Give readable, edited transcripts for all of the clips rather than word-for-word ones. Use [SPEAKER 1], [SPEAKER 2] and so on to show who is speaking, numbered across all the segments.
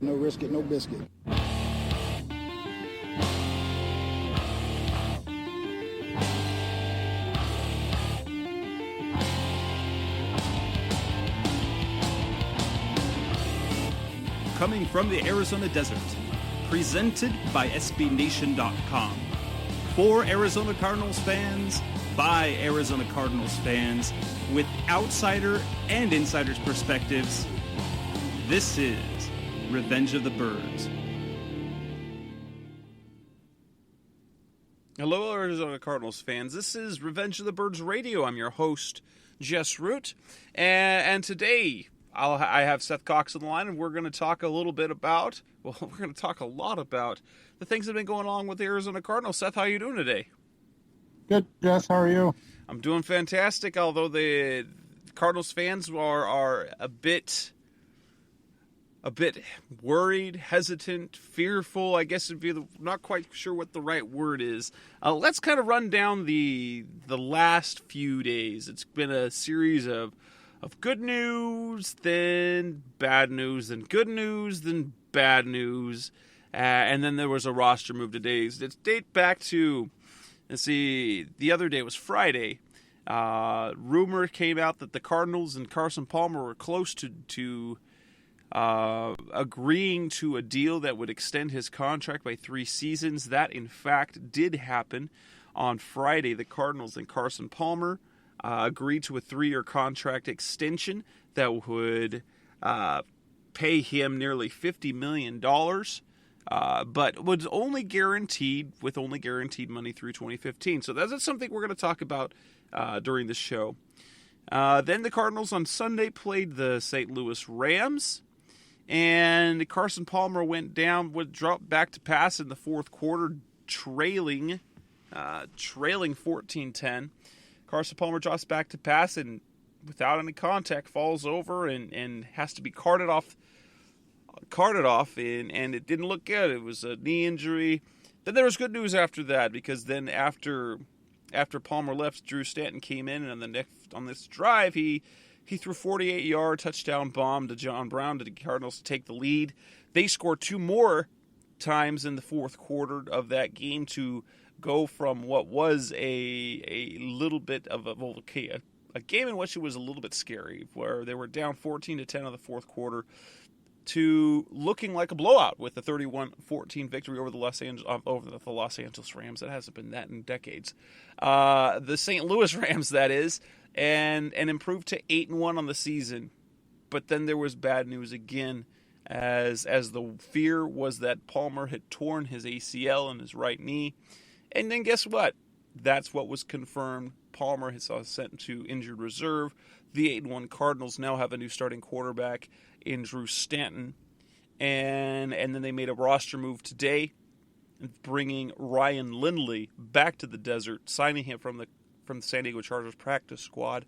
[SPEAKER 1] No risk it, no biscuit.
[SPEAKER 2] Coming from the Arizona desert, presented by SBNation.com. For Arizona Cardinals fans, by Arizona Cardinals fans, with outsider and insider's perspectives, this is Revenge of the Birds. Hello, Arizona Cardinals fans. This is Revenge of the Birds Radio. I'm your host, Jess Root, and today I have Seth Cox on the line, and we're going to talk a lot about the things that have been going on with the Arizona Cardinals. Seth, how are you doing today?
[SPEAKER 3] Good, Jess. How are you?
[SPEAKER 2] I'm doing fantastic, although the Cardinals fans are a bit worried, hesitant, fearful. I guess not quite sure what the right word is. Let's kind of run down the last few days. It's been a series of good news, then bad news, then good news, then bad news, and then there was a roster move today. It's date back to, let's see, the other day was Friday. Rumor came out that the Cardinals and Carson Palmer were close to agreeing to a deal that would extend his contract by 3 seasons. That, in fact, did happen on Friday. The Cardinals and Carson Palmer agreed to a 3-year contract extension that would pay him nearly $50 million, but was only guaranteed money through 2015. So that's something we're going to talk about during the show. Then the Cardinals on Sunday played the St. Louis Rams, and Carson Palmer would drop back to pass in the fourth quarter, trailing 14-10. Carson Palmer drops back to pass and, without any contact, falls over and has to be carted off, and it didn't look good. It was a knee injury. Then there was good news after that, because then after Palmer left, Drew Stanton came in, and on this drive, he threw a 48-yard touchdown bomb to John Brown to the Cardinals to take the lead. They scored 2 more times in the fourth quarter of that game to go from what was a little bit of a game in which it was a little bit scary, where they were down 14-10 in the fourth quarter, to looking like a blowout with a 31-14 victory over the Los Angeles Rams. That hasn't been that in decades. The St. Louis Rams, that is, and improved to 8-1 on the season. But then there was bad news again, as the fear was that Palmer had torn his ACL in his right knee. And then guess what? That's what was confirmed. Palmer is sent to injured reserve. The 8-1 Cardinals now have a new starting quarterback in Drew Stanton. And then they made a roster move today, bringing Ryan Lindley back to the desert, signing him from the San Diego Chargers practice squad,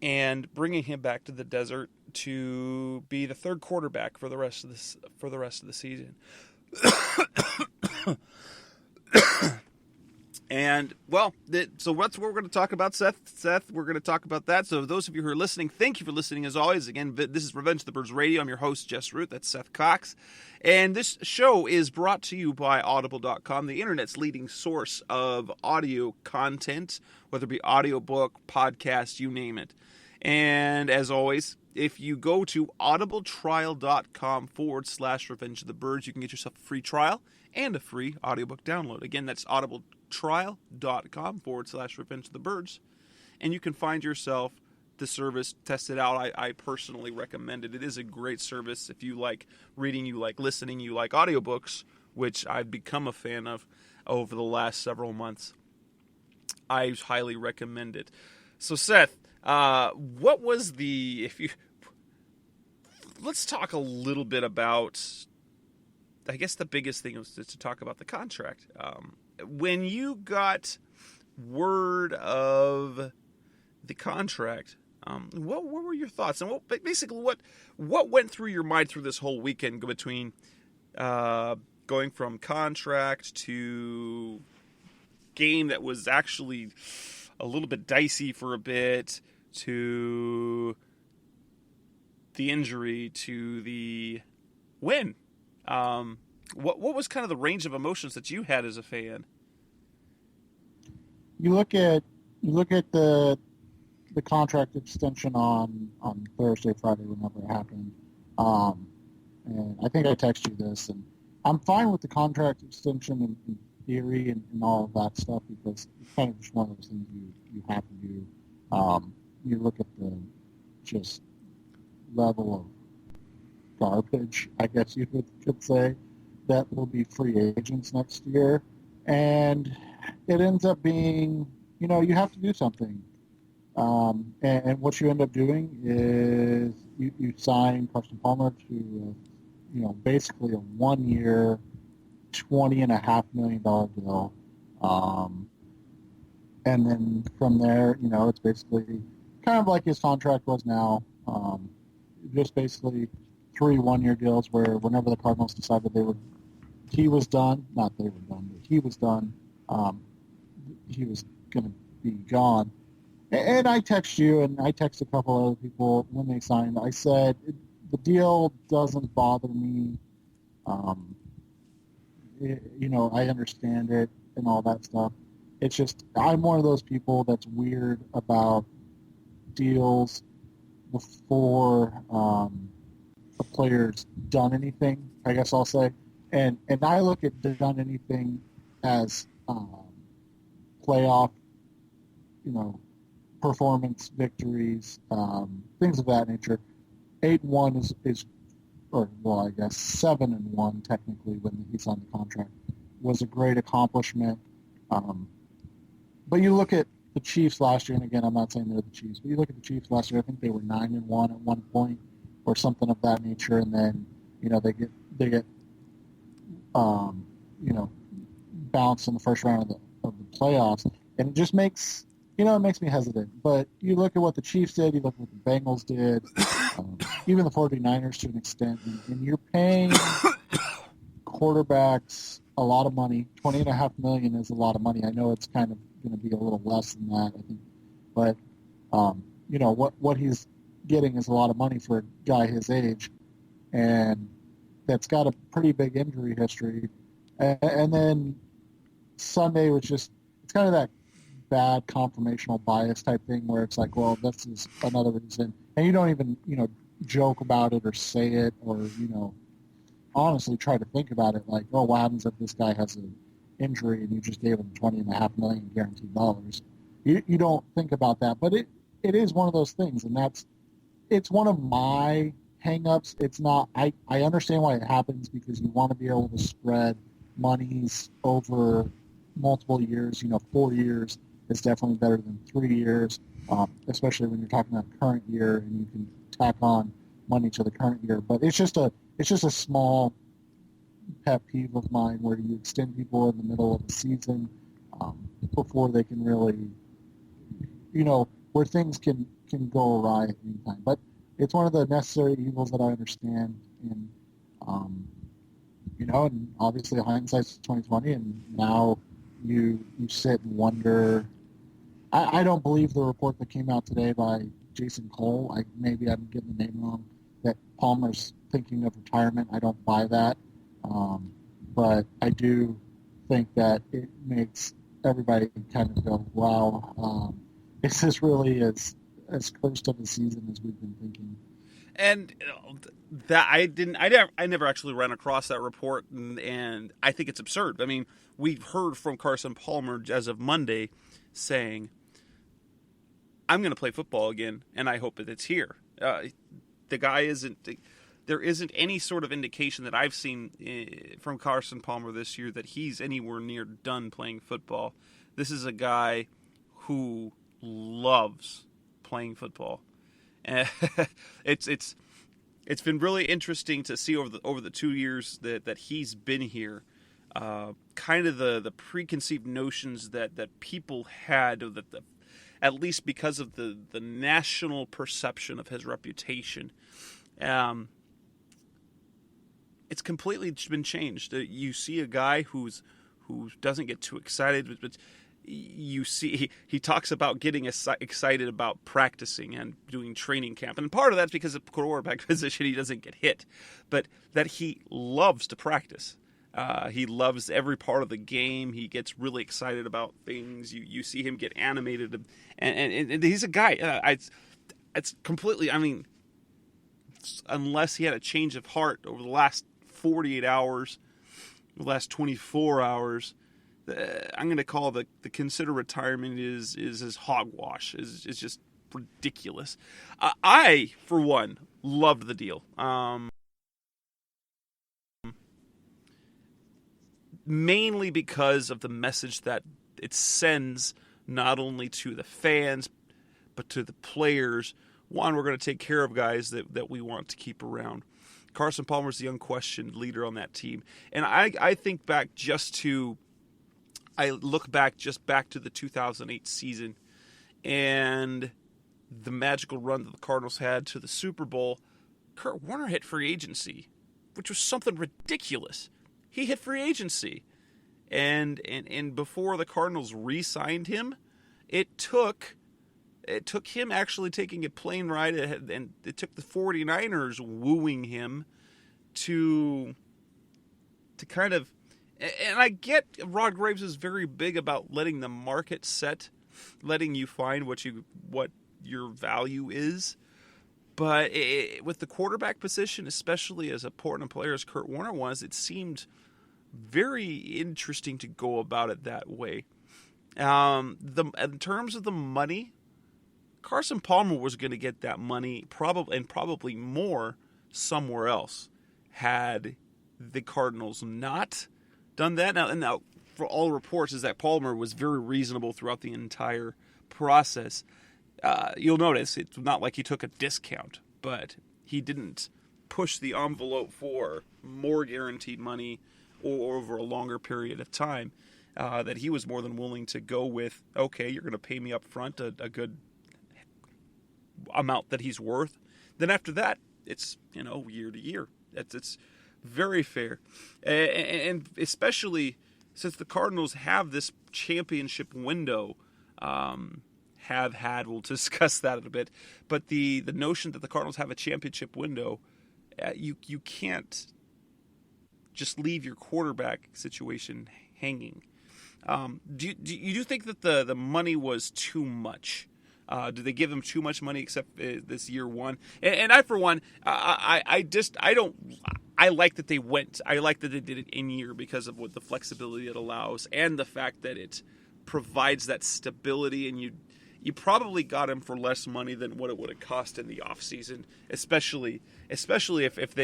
[SPEAKER 2] and bringing him back to the desert to be the third quarterback for the rest of the season. And, well, so that's what we're going to talk about, Seth. We're going to talk about that. So those of you who are listening, thank you for listening as always. Again, this is Revenge of the Birds Radio. I'm your host, Jess Root. That's Seth Cox. And this show is brought to you by Audible.com, the internet's leading source of audio content, whether it be audiobook, podcast, you name it. And as always, if you go to audibletrial.com/Revenge of the Birds, you can get yourself a free trial and a free audiobook download. Again, that's audibletrial.com/Revenge of the Birds. And you can find yourself the service, test it out. I personally recommend it. It is a great service. If you like reading, you like listening, you like audiobooks, which I've become a fan of over the last several months, I highly recommend it. So, Seth, what was let's talk a little bit about, I guess the biggest thing was to talk about the contract. When you got word of the contract, what were your thoughts? And what went through your mind through this whole weekend between going from contract to game that was actually a little bit dicey for a bit to the injury to the win. What was kind of the range of emotions that you had as a fan?
[SPEAKER 3] You look at the contract extension on Thursday, Friday, whenever it happened. And I think I texted you this, and I'm fine with the contract extension in theory and all of that stuff because it's kind of just one of those things you have to do. You look at the just level of garbage, I guess you could say, that will be free agents next year, and it ends up being, you have to do something. And what you end up doing is you sign Carson Palmer to, basically a 1-year, $20.5 million deal. And then from there, it's basically kind of like his contract was now, just basically 3 1-year deals where whenever the Cardinals decided he was done, not they were done, but he was done, he was going to be gone. And I text you, and I text a couple other people when they signed. I said, the deal doesn't bother me. I understand it and all that stuff. It's just, I'm one of those people that's weird about deals before a player's done anything, I guess I'll say. And I look at done anything as playoff, performance, victories, things of that nature. 8-1 is, or well, I guess 7-1 technically when he signed the contract, was a great accomplishment. But you look at the Chiefs last year, and again, I'm not saying they're the Chiefs, but you look at the Chiefs last year. I think they were 9-1 at one point, or something of that nature, and then they get bounced in the first round of the playoffs, and it just makes it makes me hesitant. But you look at what the Chiefs did, you look at what the Bengals did, even the 49ers to an extent, and you're paying quarterbacks a lot of money. $20.5 million is a lot of money. I know it's kind of going to be a little less than that, I think, but what he's getting is a lot of money for a guy his age, and that's got a pretty big injury history. And then Sunday was just, it's kind of that bad confirmational bias type thing where it's like, well, this is another reason, and you don't even joke about it or say it, or honestly try to think about it, like, oh, what happens if this guy has an injury and you just gave him $20.5 million guaranteed dollars? You don't think about that, but it is one of those things, and it's one of my hang-ups. It's not, I understand why it happens, because you want to be able to spread monies over multiple years. 4 years is definitely better than 3 years, especially when you're talking about current year and you can tack on money to the current year. But it's just a small pet peeve of mine where you extend people in the middle of the season before they can really, where things can go awry at any time. But it's one of the necessary evils that I understand, and and obviously hindsight's 2020, and now you sit and wonder. I don't believe the report that came out today by Jason Cole. Maybe I'm getting the name wrong. That Palmer's thinking of retirement. I don't buy that, but I do think that it makes everybody kind of go, "Wow, is this really as cursed of a season as we've been thinking?"
[SPEAKER 2] And that I never actually ran across that report, and I think it's absurd. I mean, we've heard from Carson Palmer as of Monday saying, "I'm going to play football again, and I hope that it's here." The guy isn't. There isn't any sort of indication that I've seen from Carson Palmer this year that he's anywhere near done playing football. This is a guy who loves playing football. It's been really interesting to see over the 2 years that he's been here, kind of the preconceived notions that people had, that at least because of the national perception of his reputation. It's completely been changed. You see a guy who doesn't get too excited, but you see he talks about getting excited about practicing and doing training camp, and part of that's because of quarterback position he doesn't get hit, but that he loves to practice. He loves every part of the game. He gets really excited about things. You see him get animated, and he's a guy. It's completely. I mean, unless he had a change of heart over the last 48 hours, the last 24 hours, I'm going to call the consider retirement is his hogwash. Is just ridiculous. I, for one, loved the deal. Mainly because of the message that it sends not only to the fans, but to the players. One, we're going to take care of guys that we want to keep around. Carson Palmer is the unquestioned leader on that team. And I think back I look back to the 2008 season and the magical run that the Cardinals had to the Super Bowl. Kurt Warner hit free agency, which was something ridiculous. He hit free agency. And before the Cardinals re-signed him, it took him actually taking a plane ride, and it took the 49ers wooing him to kind of, and I get Rod Graves is very big about letting the market set, letting you find what your value is. But with the quarterback position, especially as important a player as Kurt Warner was, it seemed very interesting to go about it that way. In terms of the money, Carson Palmer was going to get that money probably more somewhere else had the Cardinals not done that. Now, for all reports, is that Palmer was very reasonable throughout the entire process. You'll notice it's not like he took a discount, but he didn't push the envelope for more guaranteed money or over a longer period of time. That he was more than willing to go with, okay, you're going to pay me up front a good amount that he's worth. Then after that, it's, year to year. It's very fair. And especially since the Cardinals have this championship window, we'll discuss that in a bit, but the notion that the Cardinals have a championship window, you can't just leave your quarterback situation hanging. Do you think that the money was too much? Did they give them too much money except this year one? And I, for one, I like that they went. I like that they did it in year because of what the flexibility it allows and the fact that it provides that stability. And you probably got him for less money than what it would have cost in the offseason, especially if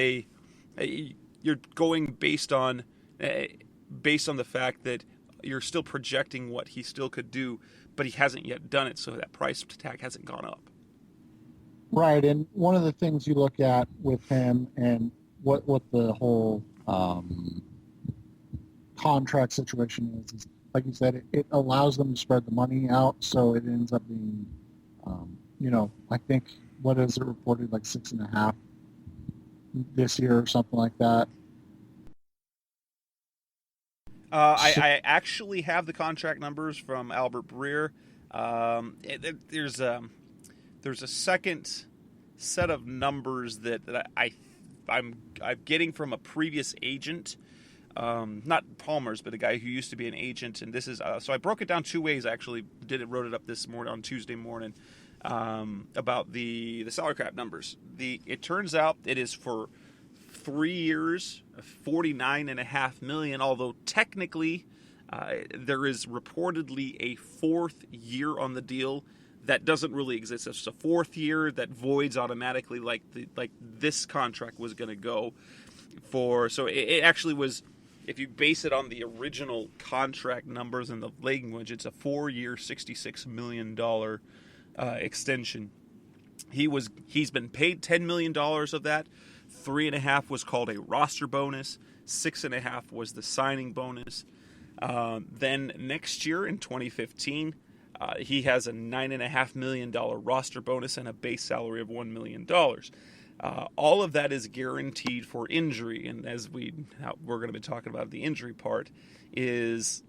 [SPEAKER 2] you're going based on the fact that you're still projecting what he still could do, but he hasn't yet done it, so that price tag hasn't gone up.
[SPEAKER 3] Right, and one of the things you look at with him and what the whole contract situation is like you said, it allows them to spread the money out, so it ends up being, I think, what is it reported, like 6.5 this year or something like that.
[SPEAKER 2] I actually have the contract numbers from Albert Breer. There's a second set of numbers that I'm getting from a previous agent, not Palmer's, but a guy who used to be an agent. And this is so I broke it down two ways. I actually wrote it up this morning on Tuesday morning about the salary cap numbers. It turns out it is for 3 years, $49.5 million. Although technically, there is reportedly a fourth year on the deal that doesn't really exist. It's a fourth year that voids automatically, like this contract was going to go for. So it actually was. If you base it on the original contract numbers and the language, it's a 4-year, $66 million extension. He's been paid $10 million of that. 3.5 was called a roster bonus. 6.5 was the signing bonus. Then next year in 2015, he has a $9.5 million roster bonus and a base salary of $1 million. All of that is guaranteed for injury, and as we're going to be talking about the injury part, is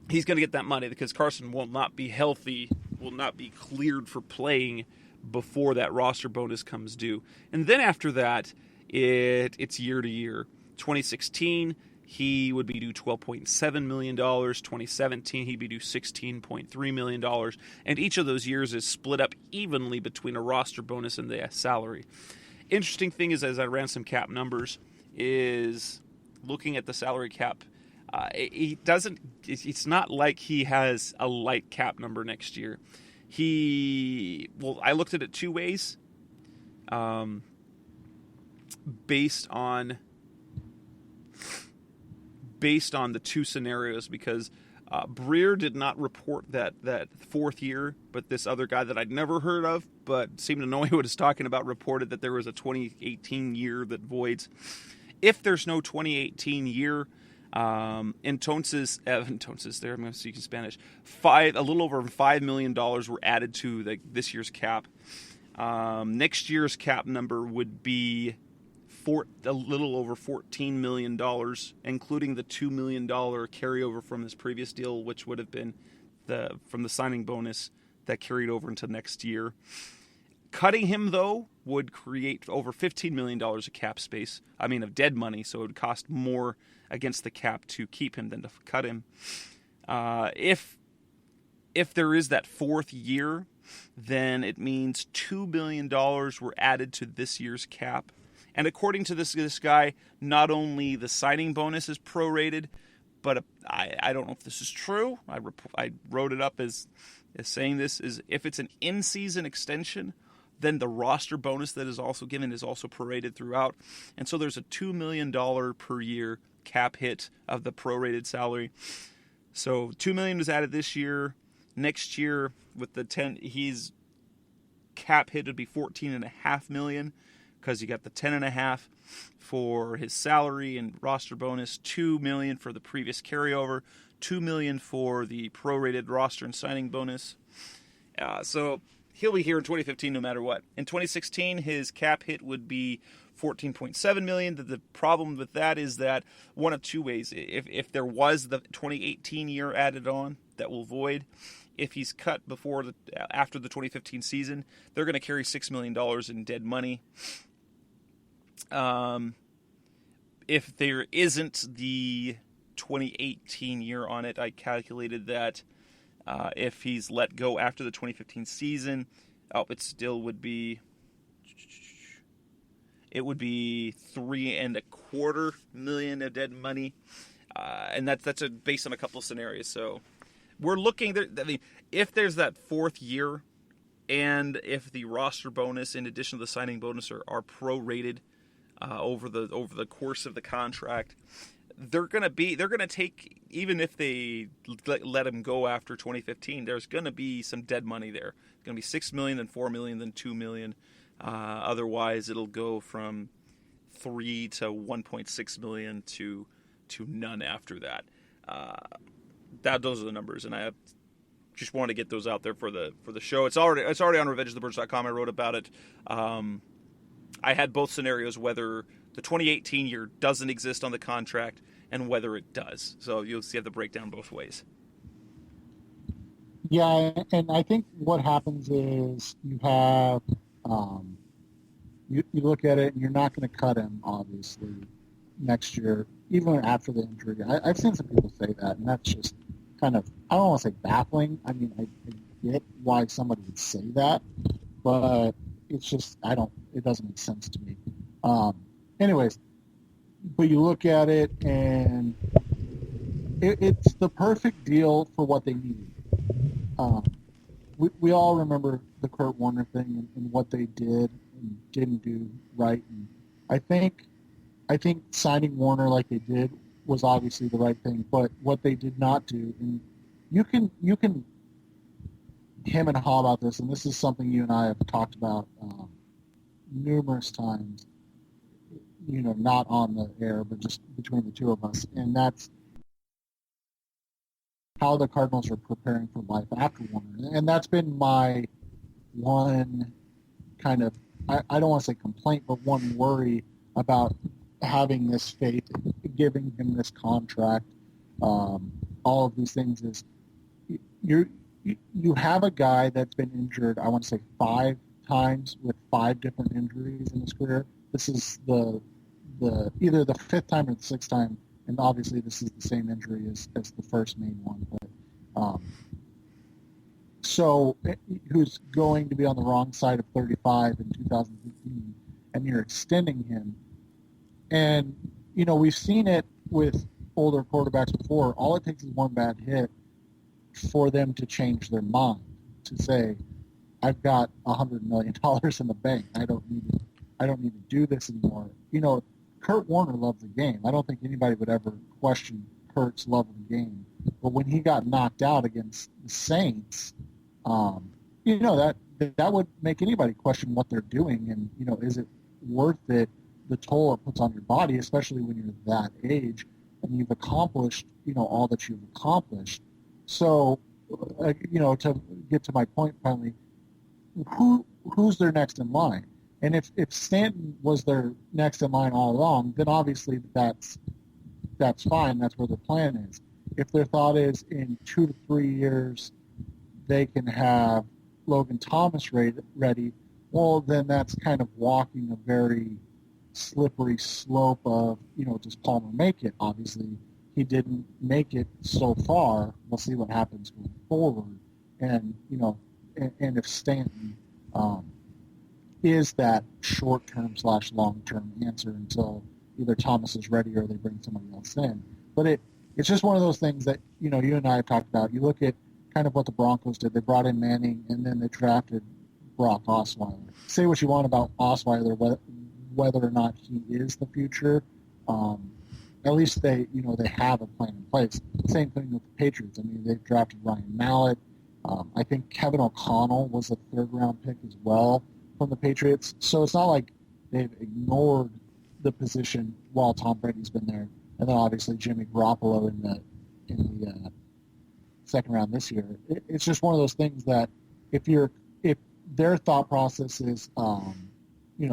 [SPEAKER 2] he's going to get that money because Carson will not be healthy, will not be cleared for playing before that roster bonus comes due. And then after that, it's year to year. 2016, he would be due $12.7 million. 2017, he'd be due $16.3 million. And each of those years is split up evenly between a roster bonus and the salary. Interesting thing is, as I ran some cap numbers, is looking at the salary cap. He doesn't. It's not like he has a light cap number next year. I looked at it two ways, based on the two scenarios, because Breer did not report that fourth year, but this other guy that I'd never heard of but seemed to know what he was talking about reported that there was a 2018 year that voids. If there's no 2018 year, entonces there, I'm going to speak in Spanish. A little over $5 million were added to this year's cap. Next year's cap number would be a little over $14 million, including the $2 million carryover from his previous deal, which would have been from the signing bonus that carried over into next year. Cutting him, though, would create over $15 million of cap space. Of dead money, so it would cost more against the cap to keep him than to cut him. If there is that fourth year, then it means $2 million were added to this year's cap. And according to this guy, not only the signing bonus is prorated, but I don't know if this is true. I wrote it up as saying this is if it's an in-season extension, then the roster bonus that is also given is also prorated throughout. And so there's a $2 million per year cap hit of the prorated salary. So $2 million was added this year. Next year, with the 10, he's cap hit would be $14.5 million because you got the 10.5 for his salary and roster bonus, $2 million for the previous carryover, $2 million for the prorated roster and signing bonus. So he'll be here in 2015 no matter what. In 2016, his cap hit would be $14.7 million. The problem with that is that one of two ways. If there was the 2018 year added on, that will void. If he's cut after the 2015 season, they're going to carry $6 million in dead money. If there isn't the 2018 year on it, I calculated that if he's let go after the 2015 season, it still would be $3.25 million of dead money, and that's based on a couple of scenarios. So we're looking. If there's that fourth year, and if the roster bonus, in addition to the signing bonus, are prorated over the course of the contract, they're gonna take, even if they let him go after 2015, there's gonna be some dead money there. It's gonna be $6 million, then $4 million, then $2 million. Otherwise, it'll go from $3 to $1.6 million to none after that. Those are the numbers, and I just wanted to get those out there for the show. It's already on RevengeOfTheBirds.com. I wrote about it. I had both scenarios, whether the 2018 year doesn't exist on the contract and whether it does. So you'll see the breakdown both ways.
[SPEAKER 3] Yeah, and I think what happens is you have you look at it and you're not going to cut him, obviously, next year, even after the injury. I've seen some people say that, and that's just kind of, I don't want to say baffling. I get why somebody would say that, but it's just, it doesn't make sense to me. Anyways, but you look at it and it's the perfect deal for what they need. We all remember the Kurt Warner thing and what they did and didn't do right. And I think signing Warner like they did was obviously the right thing, but what they did not do, and you can him and haw about this, and this is something you and I have talked about numerous times, not on the air, but just between the two of us, and that's how the Cardinals are preparing for life after Warner. And that's been my one kind of, I don't want to say complaint, but one worry about having this faith, giving him this contract. all of these things is you have a guy that's been injured, I want to say 5 times with 5 different injuries in his career. This is the either the 5th time or the 6th time, and obviously this is the same injury as the first main one. But so who's going to be on the wrong side of 35 in 2015, and you're extending him. And, we've seen it with older quarterbacks before. All it takes is one bad hit for them to change their mind, to say, I've got $100 million in the bank. I don't need to do this anymore. Kurt Warner loved the game. I don't think anybody would ever question Kurt's love of the game. But when he got knocked out against the Saints, that would make anybody question what they're doing, and is it worth it, the toll it puts on your body, especially when you're that age and you've accomplished all that you've accomplished. So to get to my point finally, who's their next in line? And if Stanton was their next in line all along, then obviously that's fine. That's where their plan is. If their thought is in 2 to 3 years they can have Logan Thomas ready, well, then that's kind of walking a very slippery slope of, does Palmer make it? Obviously, he didn't make it so far. We'll see what happens going forward. And, and if Stanton is that short-term / long-term answer until either Thomas is ready or they bring somebody else in. But it's just one of those things that, you and I have talked about. You look at kind of what the Broncos did. They brought in Manning, and then they drafted Brock Osweiler. Say what you want about Osweiler, whether or not he is the future. At least they have a plan in place. Same thing with the Patriots. I mean, they've drafted Ryan Mallett. I think Kevin O'Connell was a 3rd-round pick as well from the Patriots. So it's not like they've ignored the position while Tom Brady's been there. And then obviously Jimmy Garoppolo in the 2nd round this year. It's just one of those things that if their thought process is,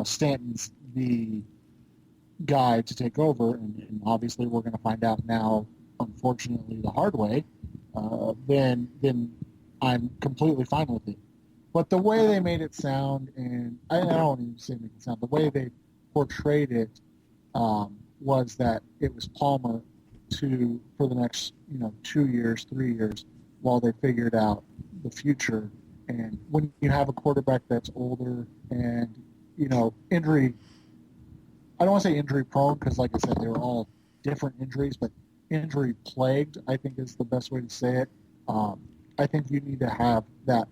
[SPEAKER 3] Stanton's the guy to take over, and obviously we're going to find out now, unfortunately, the hard way, then I'm completely fine with it. But the way they made it sound, and I don't even say make it sound, the way they portrayed it was that it was Palmer for the next 2 years, 3 years, while they figured out the future. And when you have a quarterback that's older and injury, I don't want to say injury prone because, like I said, they were all different injuries, but injury plagued, I think, is the best way to say it. I think you need to have that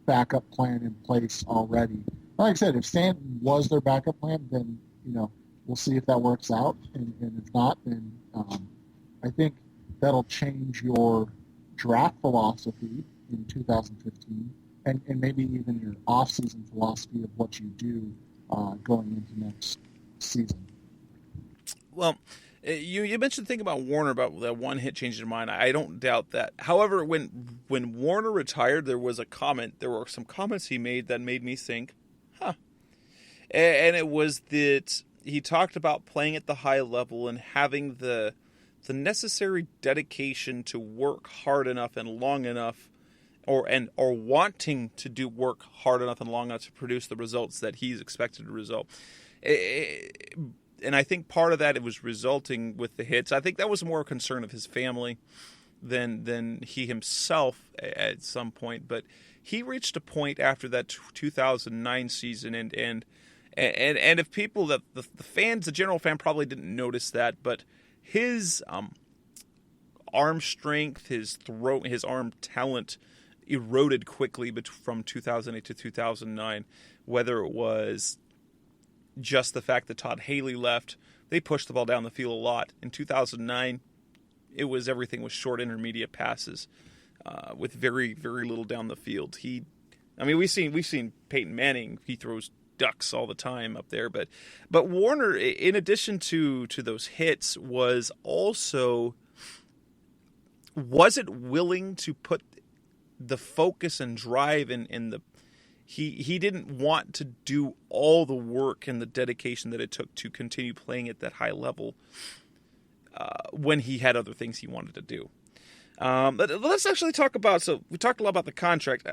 [SPEAKER 3] backup plan in place already. Like I said, if Stanton was their backup plan, then we'll see if that works out, and if not, then I think that'll change your draft philosophy in 2015, and maybe even your off-season philosophy of what you do going into next season.
[SPEAKER 2] Well, you mentioned the thing about Warner, about that one hit changing your mind. I don't doubt that. However, when Warner retired, there were some comments he made that made me think, and it was that he talked about playing at the high level and having the necessary dedication to work hard enough and long enough, or wanting to do work hard enough and long enough to produce the results that he's expected to result. And I think part of that, it was resulting with the hits. I think that was more a concern of his family than he himself at some point. But he reached a point after that 2009 season, and if people, that the fans, the general fan probably didn't notice that, but his arm strength, his arm talent eroded quickly from 2008 to 2009, whether it was just the fact that Todd Haley left. They pushed the ball down the field a lot. In 2009, everything was short intermediate passes with very, very little down the field. We've seen Peyton Manning. He throws ducks all the time up there, but Warner, in addition to those hits, wasn't willing to put the focus and drive in the. He didn't want to do all the work and the dedication that it took to continue playing at that high level when he had other things he wanted to do. But let's actually talk about. So we talked a lot about the contract.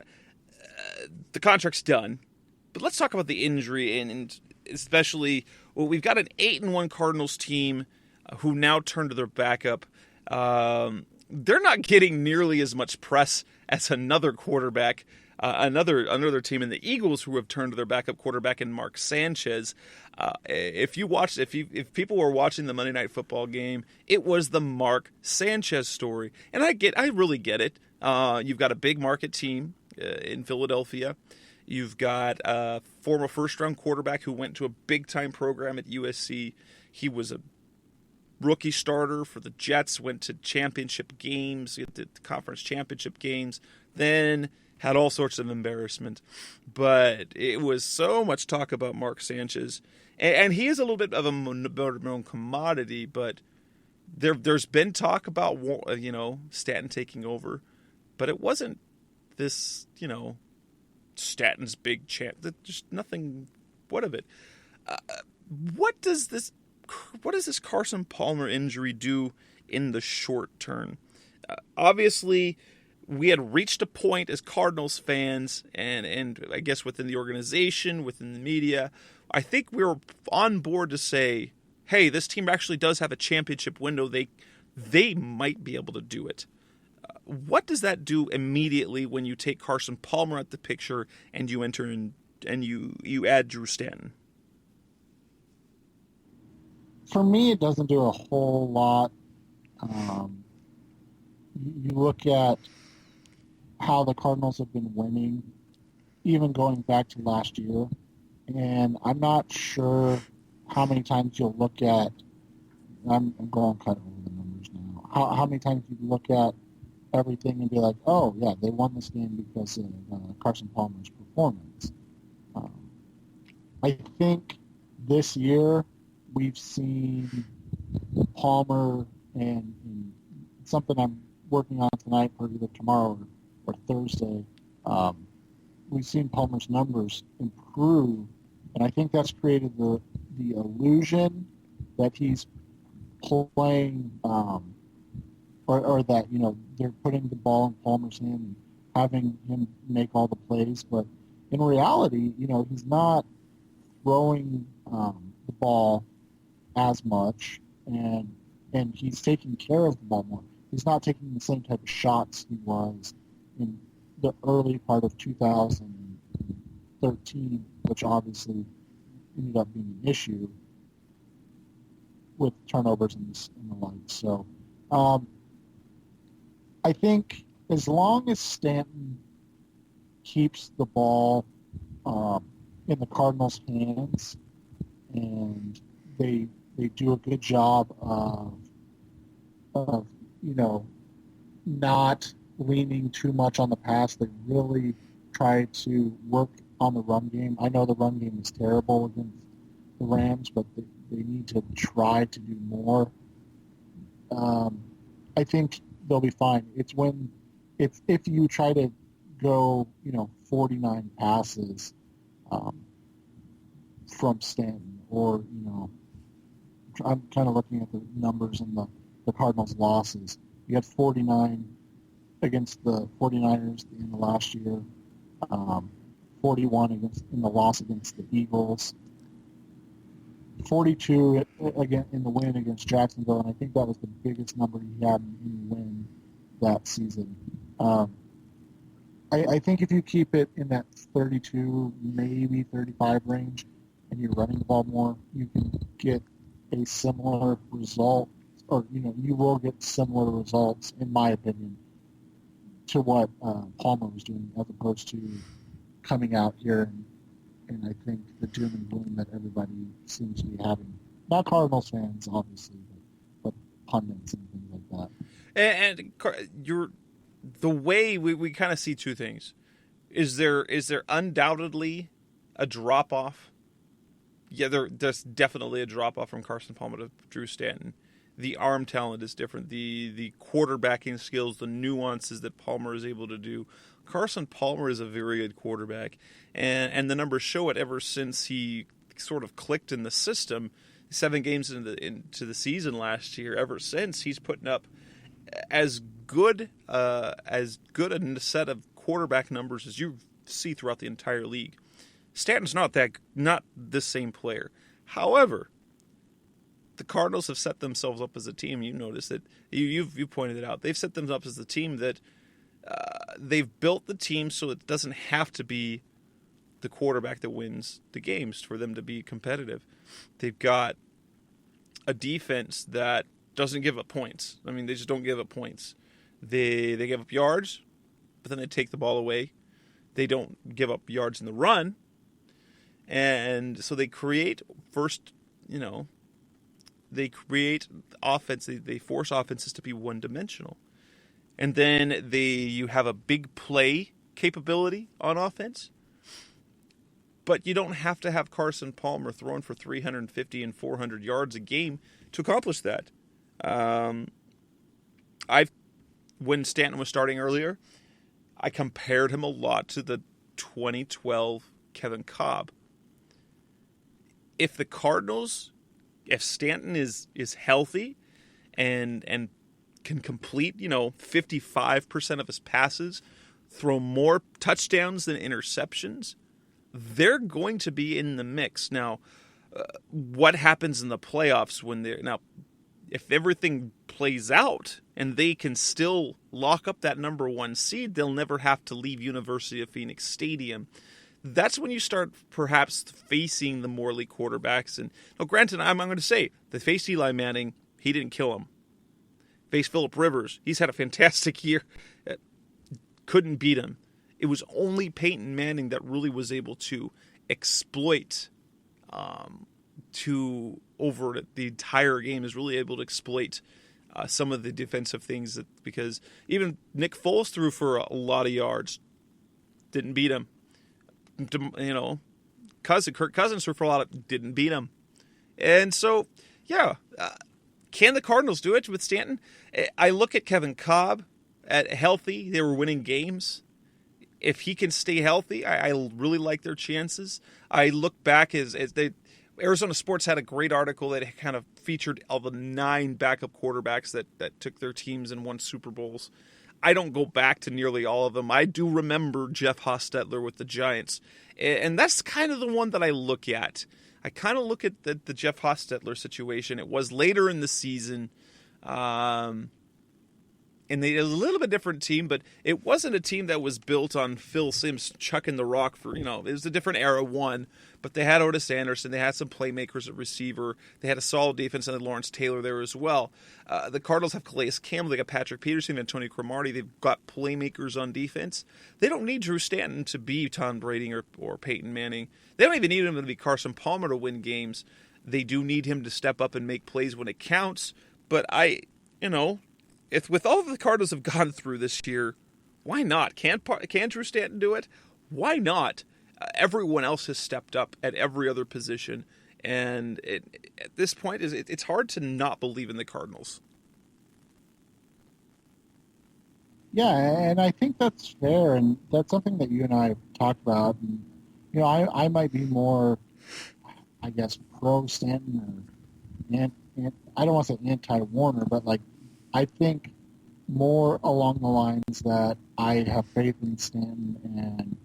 [SPEAKER 2] The contract's done, but let's talk about the injury and especially. Well, we've got an 8-1 Cardinals team who now turn to their backup. They're not getting nearly as much press as another quarterback. Another team in the Eagles who have turned to their backup quarterback in Mark Sanchez. If people were watching the Monday Night Football game, it was the Mark Sanchez story, and I really get it. You've got a big market team in Philadelphia. You've got a former first-round quarterback who went to a big-time program at USC. He was a rookie starter for the Jets, went to championship games, the conference championship games, then had all sorts of embarrassment. But it was so much talk about Mark Sanchez. And he is a little bit of a known commodity, but there's been talk about, Stanton taking over. But it wasn't this, Stanton's big chance. Just nothing. What of it? What does this Carson Palmer injury do in the short term? Obviously, we had reached a point as Cardinals fans, and I guess within the organization, within the media, I think we were on board to say, hey, this team actually does have a championship window. They might be able to do it. What does that do immediately when you take Carson Palmer out the picture and you enter in and you add Drew Stanton?
[SPEAKER 3] For me, it doesn't do a whole lot. You look at how the Cardinals have been winning, even going back to last year, and I'm not sure how many times you'll look at. I'm going kind of over the numbers now. How many times you look at everything and be like, oh yeah, they won this game because of Carson Palmer's performance. I think this year we've seen Palmer and something I'm working on tonight or either tomorrow or Thursday. We've seen Palmer's numbers improve, and I think that's created the illusion that he's playing or that they're putting the ball in Palmer's hand and having him make all the plays, but in reality, he's not throwing the ball as much, and he's taking care of the ball more. He's not taking the same type of shots he was in the early part of 2013, which obviously ended up being an issue with turnovers and the like. So I think as long as Stanton keeps the ball in the Cardinals' hands and they do a good job of not leaning too much on the pass, they really try to work on the run game. I know the run game is terrible against the Rams, but they need to try to do more. I think they'll be fine. It's when if you try to go 49 passes from Stanton, or I'm kind of looking at the numbers in the Cardinals' losses. You had 49 against the 49ers in the last year, 41 in the loss against the Eagles, 42 again in the win against Jacksonville, and I think that was the biggest number he had in any win that season. I think if you keep it in that 32, maybe 35 range, and you're running the ball more, you can get a similar result, or you will get similar results, in my opinion, to what Palmer was doing, as opposed to coming out here and I think the doom and gloom that everybody seems to be having. Not Cardinals fans, obviously, but pundits and things like that.
[SPEAKER 2] And the way we kind of see two things. Is there undoubtedly a drop off? Yeah, there's definitely a drop off from Carson Palmer to Drew Stanton. The arm talent is different. The quarterbacking skills, the nuances that Palmer is able to do. Carson Palmer is a very good quarterback, and the numbers show it ever since he sort of clicked in the system. 7 games into the season last year. Ever since, he's putting up as good a set of quarterback numbers as you see throughout the entire league. Stanton's not the same player. However, the Cardinals have set themselves up as a team. You notice that you pointed it out. They've set themselves up as a team that they've built the team so it doesn't have to be the quarterback that wins the games for them to be competitive. They've got a defense that doesn't give up points. I mean, they just don't give up points. They give up yards, but then they take the ball away. They don't give up yards in the run. And so they create they create offense. They force offenses to be one-dimensional. And then you have a big play capability on offense. But you don't have to have Carson Palmer throwing for 350 and 400 yards a game to accomplish that. When Stanton was starting earlier, I compared him a lot to the 2012 Kevin Kolb. If Stanton is healthy and can complete, 55% of his passes, throw more touchdowns than interceptions, they're going to be in the mix. Now, what happens in the playoffs if everything plays out and they can still lock up that number 1 seed, they'll never have to leave University of Phoenix Stadium. That's when you start perhaps facing the more elite quarterbacks. And granted, I'm going to say, they faced Eli Manning, he didn't kill him. Faced Phillip Rivers, he's had a fantastic year. Couldn't beat him. It was only Peyton Manning that really was able to exploit over the entire game, is really able to exploit some of the defensive things, because even Nick Foles threw for a lot of yards, didn't beat him. Kirk Cousins threw for a lot didn't beat him. And so, can the Cardinals do it with Stanton? I look at Kevin Kolb at healthy. They were winning games. If he can stay healthy, I really like their chances. I look back Arizona Sports had a great article that kind of featured all the 9 backup quarterbacks that took their teams and won Super Bowls. I don't go back to nearly all of them. I do remember Jeff Hostetler with the Giants, and that's kind of the one that I look at. I kind of look at the Jeff Hostetler situation. It was later in the season, and they had a little bit different team, but it wasn't a team that was built on Phil Simms chucking the rock for, it was a different era, but they had Otis Anderson, they had some playmakers at receiver, they had a solid defense, and Lawrence Taylor there as well. The Cardinals have Calais Campbell, they got Patrick Peterson, and Tony Cromartie, they've got playmakers on defense. They don't need Drew Stanton to be Tom Brady or Peyton Manning. They don't even need him to be Carson Palmer to win games. They do need him to step up and make plays when it counts, but if with all the Cardinals have gone through this year, why not? Can Drew Stanton do it? Why not? Everyone else has stepped up at every other position, and at this point, it's hard to not believe in the Cardinals.
[SPEAKER 3] Yeah, and I think that's fair, and that's something that you and I have talked about. And, I might be more, I guess, pro Stanton, or I don't want to say anti-Warner, but I think more along the lines that I have faith in Stanton and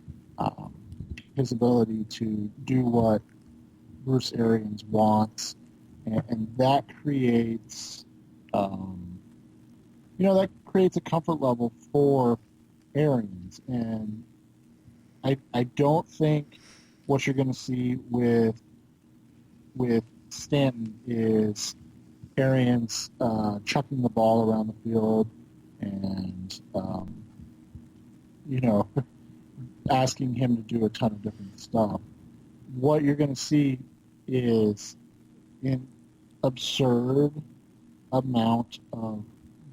[SPEAKER 3] his ability to do what Bruce Arians wants, and that creates, that creates a comfort level for Arians. And I don't think what you're going to see with Stanton is Arians chucking the ball around the field and, asking him to do a ton of different stuff. What you're going to see is an absurd amount of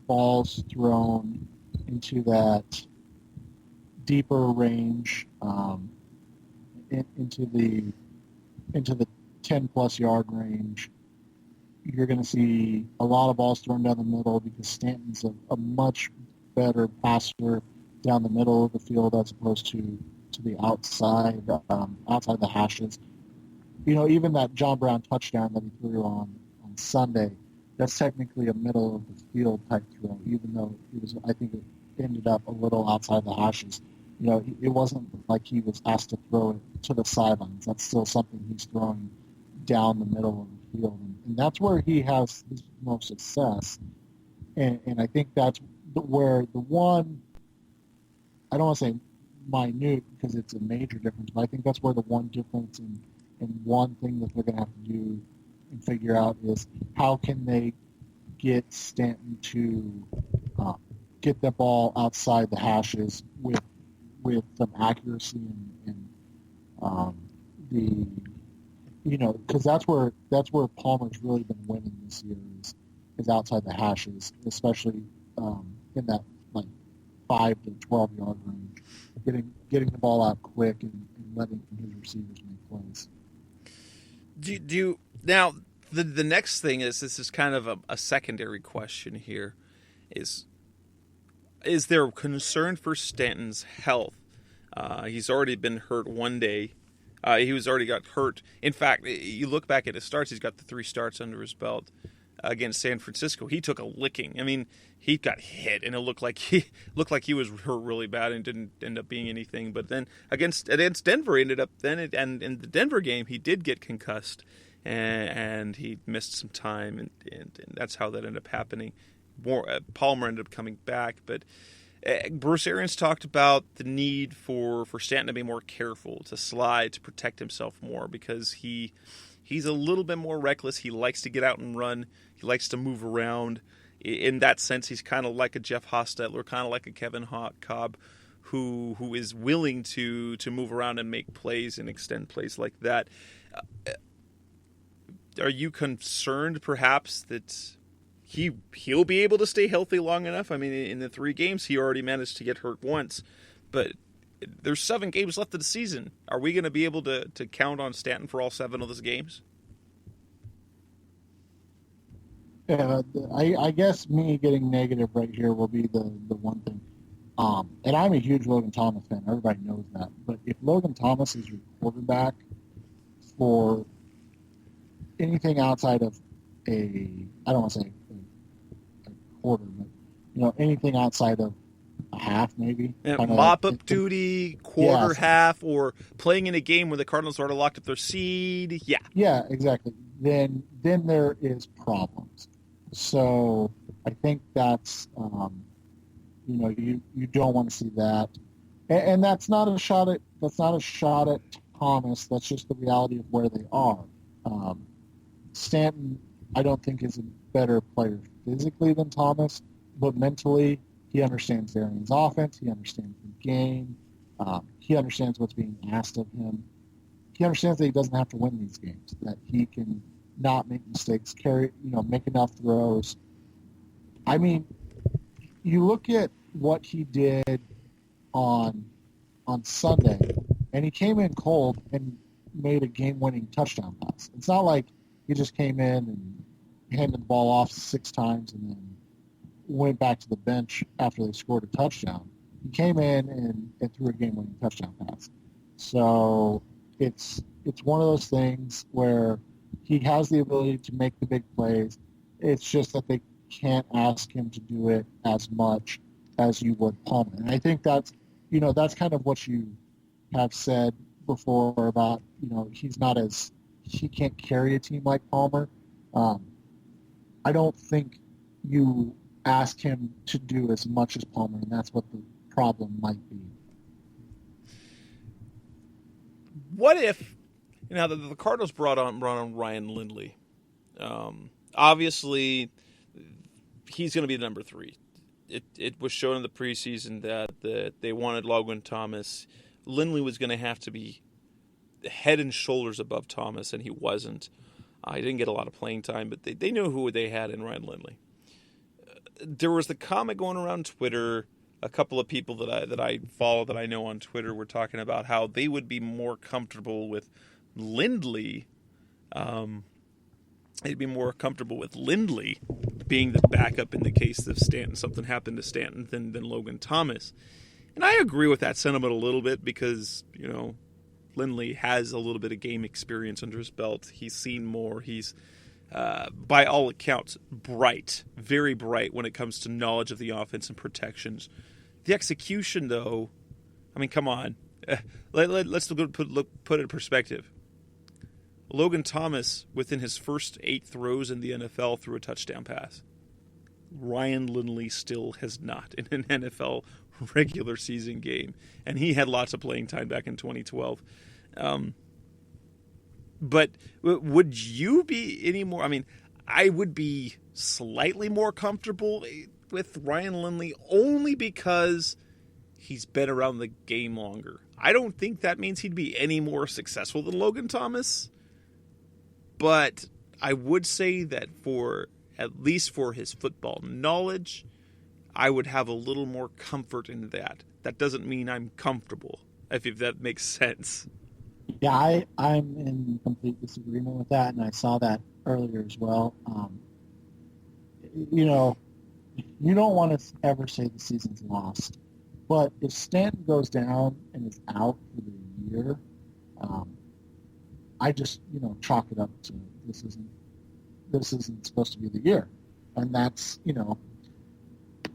[SPEAKER 3] balls thrown into that deeper range, into the 10-plus yard range. You're going to see a lot of balls thrown down the middle because Stanton's a much better passer down the middle of the field as opposed to the outside the hashes. even that John Brown touchdown that he threw on Sunday, that's technically a middle of the field type throw, even though I think it ended up a little outside the hashes. It wasn't like he was asked to throw it to the sidelines. That's still something he's throwing down the middle of the field. And that's where he has his most success. And I think that's where the one, I don't want to say minute because it's a major difference, but I think that's where the one difference and one thing that they're going to have to do and figure out is how can they get Stanton to get the ball outside the hashes with some accuracy and because that's where Palmer's really been winning this year is outside the hashes, especially in that like 5 to 12 yard range, getting the ball out quick and letting his receivers make plays.
[SPEAKER 2] Do you now the next thing is, this is kind of a secondary question here, is there concern for Stanton's health? He's already been hurt one day. He was already got hurt. In fact, you look back at his starts, he's got the 3 starts under his belt. Against San Francisco, he took a licking. I mean, he got hit, and it looked like he was hurt really bad, and didn't end up being anything. But then against Denver, he ended up and in the Denver game, he did get concussed, and he missed some time, and that's how that ended up happening. Palmer ended up coming back, but Bruce Arians talked about the need for Stanton to be more careful, to slide, to protect himself more, because he's a little bit more reckless. He likes to get out and run. He likes to move around. In that sense, he's kind of like a Jeff Hostetler, kind of like a Kevin Cobb, who is willing to move around and make plays and extend plays like that. Are you concerned, perhaps, that he'll be able to stay healthy long enough? I mean, in the 3 games, he already managed to get hurt once, but there's 7 games left of the season. Are we going to be able to count on Stanton for all 7 of those games?
[SPEAKER 3] Yeah, I guess me getting negative right here will be the one thing. And I'm a huge Logan Thomas fan. Everybody knows that. But if Logan Thomas is your quarterback for anything outside of I don't want to say a quarter, but anything outside of a half, maybe.
[SPEAKER 2] Mop-up duty, quarter, half, or playing in a game where the Cardinals already locked up their seed. Yeah.
[SPEAKER 3] Yeah, exactly. Then there is problems. So I think that's, you don't want to see that. And that's not a shot at Thomas. That's just the reality of where they are. Stanton, I don't think, is a better player physically than Thomas, but mentally, he understands Arians' offense. He understands the game. He understands what's being asked of him. He understands that he doesn't have to win these games, that he can not make mistakes, make enough throws. I mean, you look at what he did on Sunday, and he came in cold and made a game-winning touchdown pass. It's not like he just came in and handed the ball off 6 times and then went back to the bench after they scored a touchdown. He came in and threw a game-winning touchdown pass. So it's one of those things where he has the ability to make the big plays. It's just that they can't ask him to do it as much as you would Palmer. And I think that's kind of what you have said before about, he can't carry a team like Palmer. I don't think you ask him to do as much as Palmer, and that's what the problem might be.
[SPEAKER 2] What if, the Cardinals brought on Ryan Lindley? Obviously, he's going to be the number 3. It was shown in the preseason that they wanted Logan Thomas. Lindley was going to have to be head and shoulders above Thomas, and he wasn't. He didn't get a lot of playing time, but they knew who they had in Ryan Lindley. There was the comment going around Twitter. A couple of people that I follow, that I know on Twitter, were talking about how they would be more comfortable with Lindley. They'd be more comfortable with Lindley being the backup in the case of something happened to Stanton than Logan Thomas. And I agree with that sentiment a little bit because, Lindley has a little bit of game experience under his belt. He's seen more. He's, by all accounts, bright, very bright when it comes to knowledge of the offense and protections. The execution, though, I mean, come on. Let's put it in perspective. Logan Thomas, within his first 8 throws in the NFL, threw a touchdown pass. Ryan Lindley still has not in an NFL regular season game, and he had lots of playing time back in 2012. But would you be any more? I mean, I would be slightly more comfortable with Ryan Lindley only because he's been around the game longer. I don't think that means he'd be any more successful than Logan Thomas, but I would say that at least for his football knowledge, I would have a little more comfort in that. That doesn't mean I'm comfortable, if that makes sense.
[SPEAKER 3] Yeah, I'm in complete disagreement with that, and I saw that earlier as well. You don't want to ever say the season's lost, but if Stanton goes down and is out for the year, I just chalk it up to this isn't supposed to be the year, and that's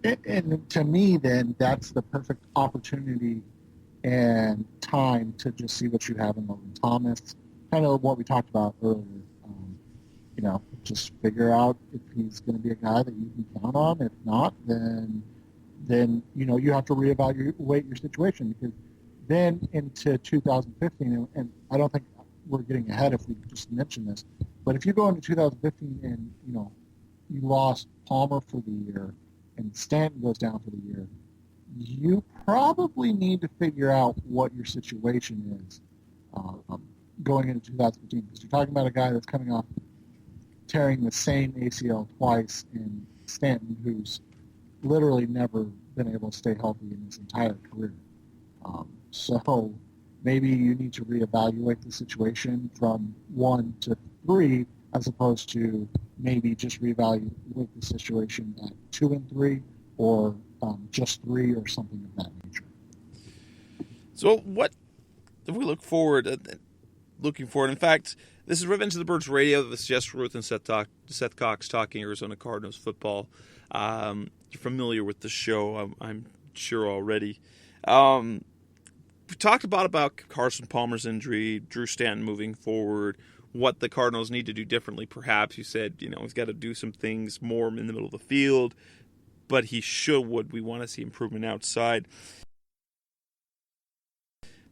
[SPEAKER 3] and to me then that's the perfect opportunity and time to just see what you have in Logan Thomas, kind of what we talked about earlier. Just figure out if he's going to be a guy that you can count on. If not, then you have to reevaluate your situation, because then into 2015, and I don't think we're getting ahead if we just mention this, but if you go into 2015 and you lost Palmer for the year and Stanton goes down for the year, you probably need to figure out what your situation is going into 2015, because you're talking about a guy that's coming off tearing the same ACL twice, in Stanton, who's literally never been able to stay healthy in his entire career. So maybe you need to reevaluate the situation from 1 to 3, as opposed to maybe just reevaluate the situation at 2 and 3, or just 3, or something of that nature.
[SPEAKER 2] So what if we look forward? Looking forward. In fact, this is Revenge of the Birds Radio. This is Jess Ruth and Seth Cox talking Arizona Cardinals football. You're familiar with the show, I'm sure already. We talked about Carson Palmer's injury, Drew Stanton moving forward, what the Cardinals need to do differently. Perhaps you said, he's got to do some things more in the middle of the field, but we want to see improvement outside.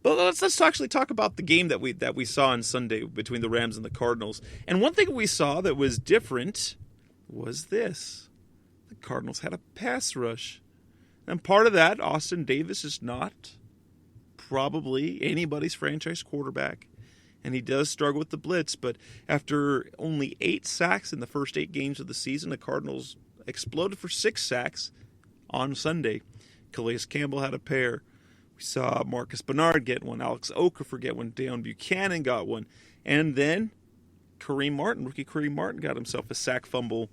[SPEAKER 2] But let's actually talk about the game that we saw on Sunday between the Rams and the Cardinals. And one thing we saw that was different was this. The Cardinals had a pass rush. And part of that, Austin Davis is not probably anybody's franchise quarterback. And he does struggle with the blitz. But after only 8 sacks in the first 8 games of the season, the Cardinals exploded for 6 sacks on Sunday. Calais Campbell had a pair. We saw Marcus Bernard get one, Alex Okafor get one, Deion Buchanan got one, and then rookie Kareem Martin got himself a sack fumble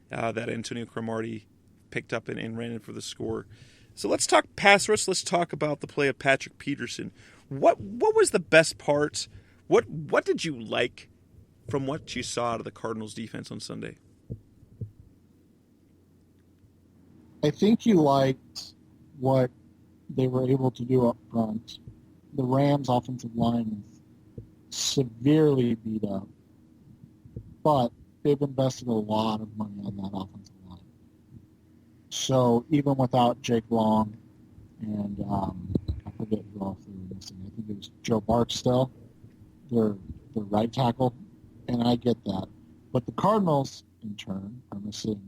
[SPEAKER 2] that Antonio Cromartie picked up and ran in for the score. So let's talk pass rush. Let's talk about the play of Patrick Peterson. What was the best part? What did you like from what you saw out of the Cardinals defense on Sunday?
[SPEAKER 3] I think you liked what they were able to do up front. The Rams' offensive line is severely beat up, but they've invested a lot of money on that offensive line. So even without Jake Long and I forget who else they were missing. I think it was Joe Barksdale, their right tackle, and I get that. But the Cardinals, in turn, are missing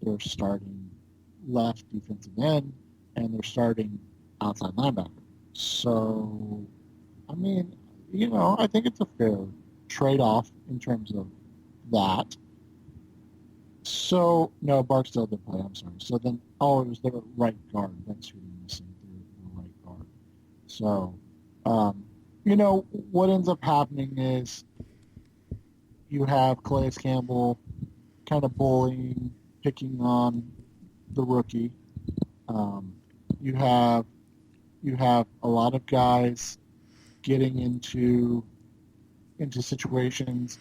[SPEAKER 3] their starting left defensive end and their starting outside linebacker. So, I mean, I think it's a fair trade-off in terms of that. So, no, Barksdale did play, I'm sorry. So then, it was their right guard. That's who they're missing, their right guard. So, what ends up happening is you have Calais Campbell kind of bullying, picking on the rookie. You have a lot of guys getting into situations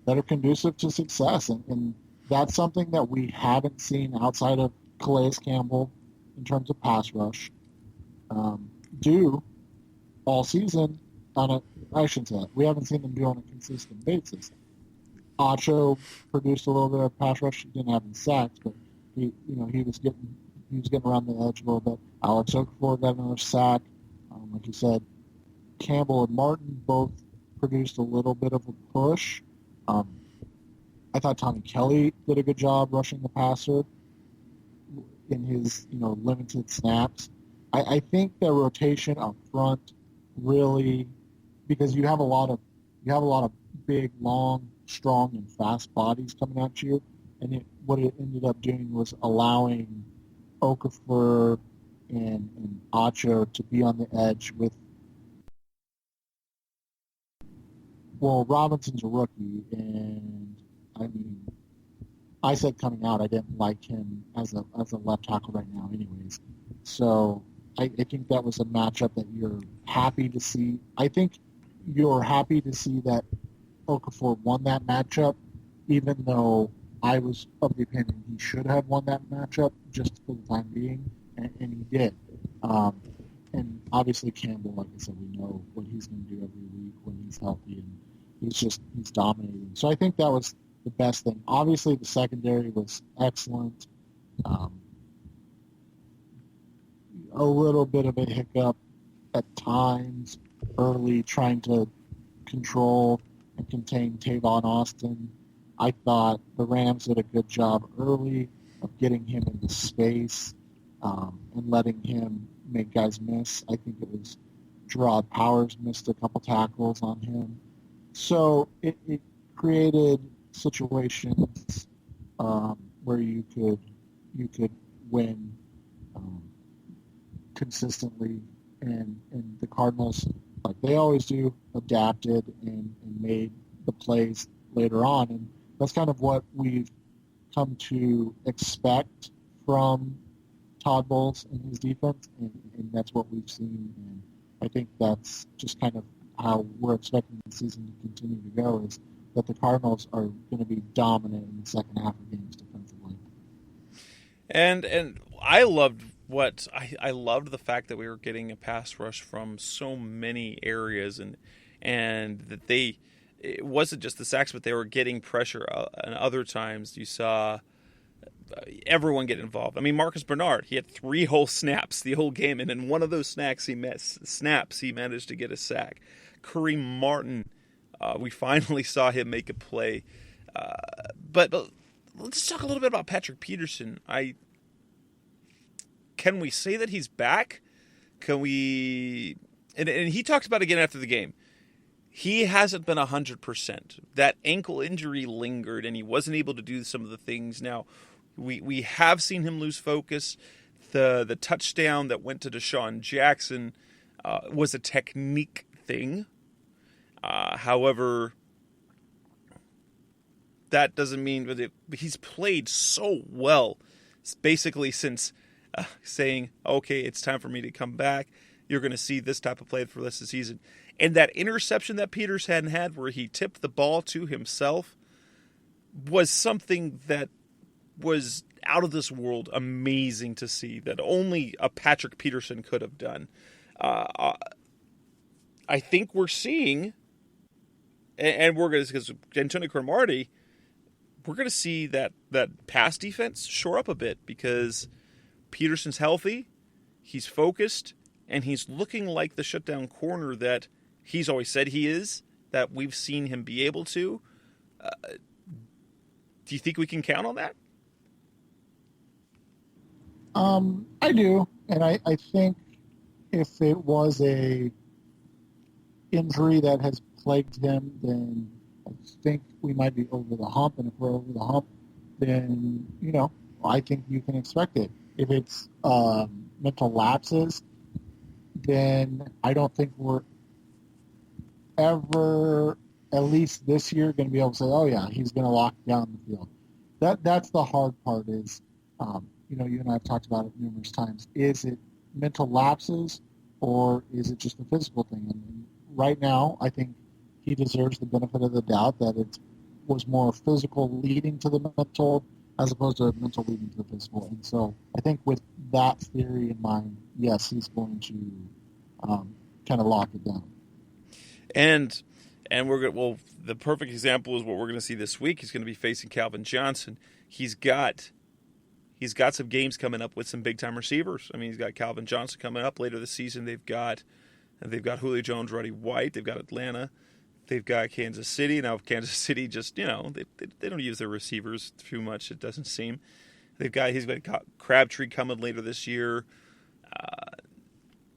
[SPEAKER 3] that are conducive to success. And that's something that we haven't seen outside of Calais Campbell in terms of pass rush do all season I shouldn't say that. We haven't seen them do on a consistent basis. Acho produced a little bit of pass rush. He didn't have any sacks, but he was getting around the edge a little bit. Alex Okafor got another sack. Like you said, Campbell and Martin both produced a little bit of a push. I thought Tommy Kelly did a good job rushing the passer in his limited snaps. I think the rotation up front really, because you have a lot of big, long, strong, and fast bodies coming at you, and what it ended up doing was allowing Okafor and Acho to be on the edge with. Well, Robinson's a rookie, and I mean, I said coming out I didn't like him as a left tackle right now, anyways. So I think that was a matchup that you're happy to see. I think you're happy to see that Okafor won that matchup, even though I was of the opinion he should have won that matchup just for the time being, and he did. And obviously Campbell, like I said, we know what he's going to do every week when he's healthy, and he's dominating. So I think that was the best thing. Obviously the secondary was excellent. A little bit of a hiccup at times early trying to control and contain Tavon Austin. I thought the Rams did a good job early of getting him into space and letting him make guys miss. I think it was Gerard Powers missed a couple tackles on him. So it created situations where you could win consistently, and the Cardinals, like they always do, adapted and made the plays later on, and that's kind of what we've come to expect from Todd Bowles and his defense, and that's what we've seen, and I think that's just kind of how we're expecting the season to continue to go, is that the Cardinals are going to be dominant in the second half of games defensively.
[SPEAKER 2] And I loved I loved the fact that we were getting a pass rush from so many areas, and that it wasn't just the sacks, but they were getting pressure. And other times you saw everyone get involved. I mean, Marcus Bernard, he had 3 whole snaps the whole game, and in one of those snaps he managed to get a sack. Kareem Martin, we finally saw him make a play. But let's talk a little bit about Patrick Peterson. Can we say that he's back? Can we? And he talked about it again after the game. He hasn't been 100%. That ankle injury lingered, and he wasn't able to do some of the things. Now, we have seen him lose focus. The touchdown that went to Deshaun Jackson was a technique thing. However, that doesn't mean that he's played so well, basically since saying, okay, it's time for me to come back. You're going to see this type of play for the rest of the season. And that interception that Peters hadn't had where he tipped the ball to himself was something that was out of this world, amazing to see, that only a Patrick Peterson could have done. I think we're seeing, and we're going to, because Antonio Cromartie, we're going to see that pass defense shore up a bit, because Peterson's healthy, he's focused, and he's looking like the shutdown corner that he's always said he is, that we've seen him be able to. Do you think we can count on that?
[SPEAKER 3] I do, and I think if it was a injury that has plagued him, then I think we might be over the hump, and if we're over the hump, then, I think you can expect it. If it's mental lapses, then I don't think we're ever, at least this year, going to be able to say, oh yeah, he's going to lock down the field. That's the hard part is, you and I have talked about it numerous times. Is it mental lapses, or is it just a physical thing? And right now, I think he deserves the benefit of the doubt that it was more physical leading to the mental as opposed to mental leading to the physical. And so I think with that theory in mind, yes, he's going to kind of lock it down.
[SPEAKER 2] And we're going well. The perfect example is what we're going to see this week. He's going to be facing Calvin Johnson. He's got some games coming up with some big time receivers. I mean, he's got Calvin Johnson coming up later this season. They've got Julio Jones, Roddy White. They've got Atlanta. They've got Kansas City. Now Kansas City just they don't use their receivers too much. It doesn't seem. He's got Crabtree coming later this year.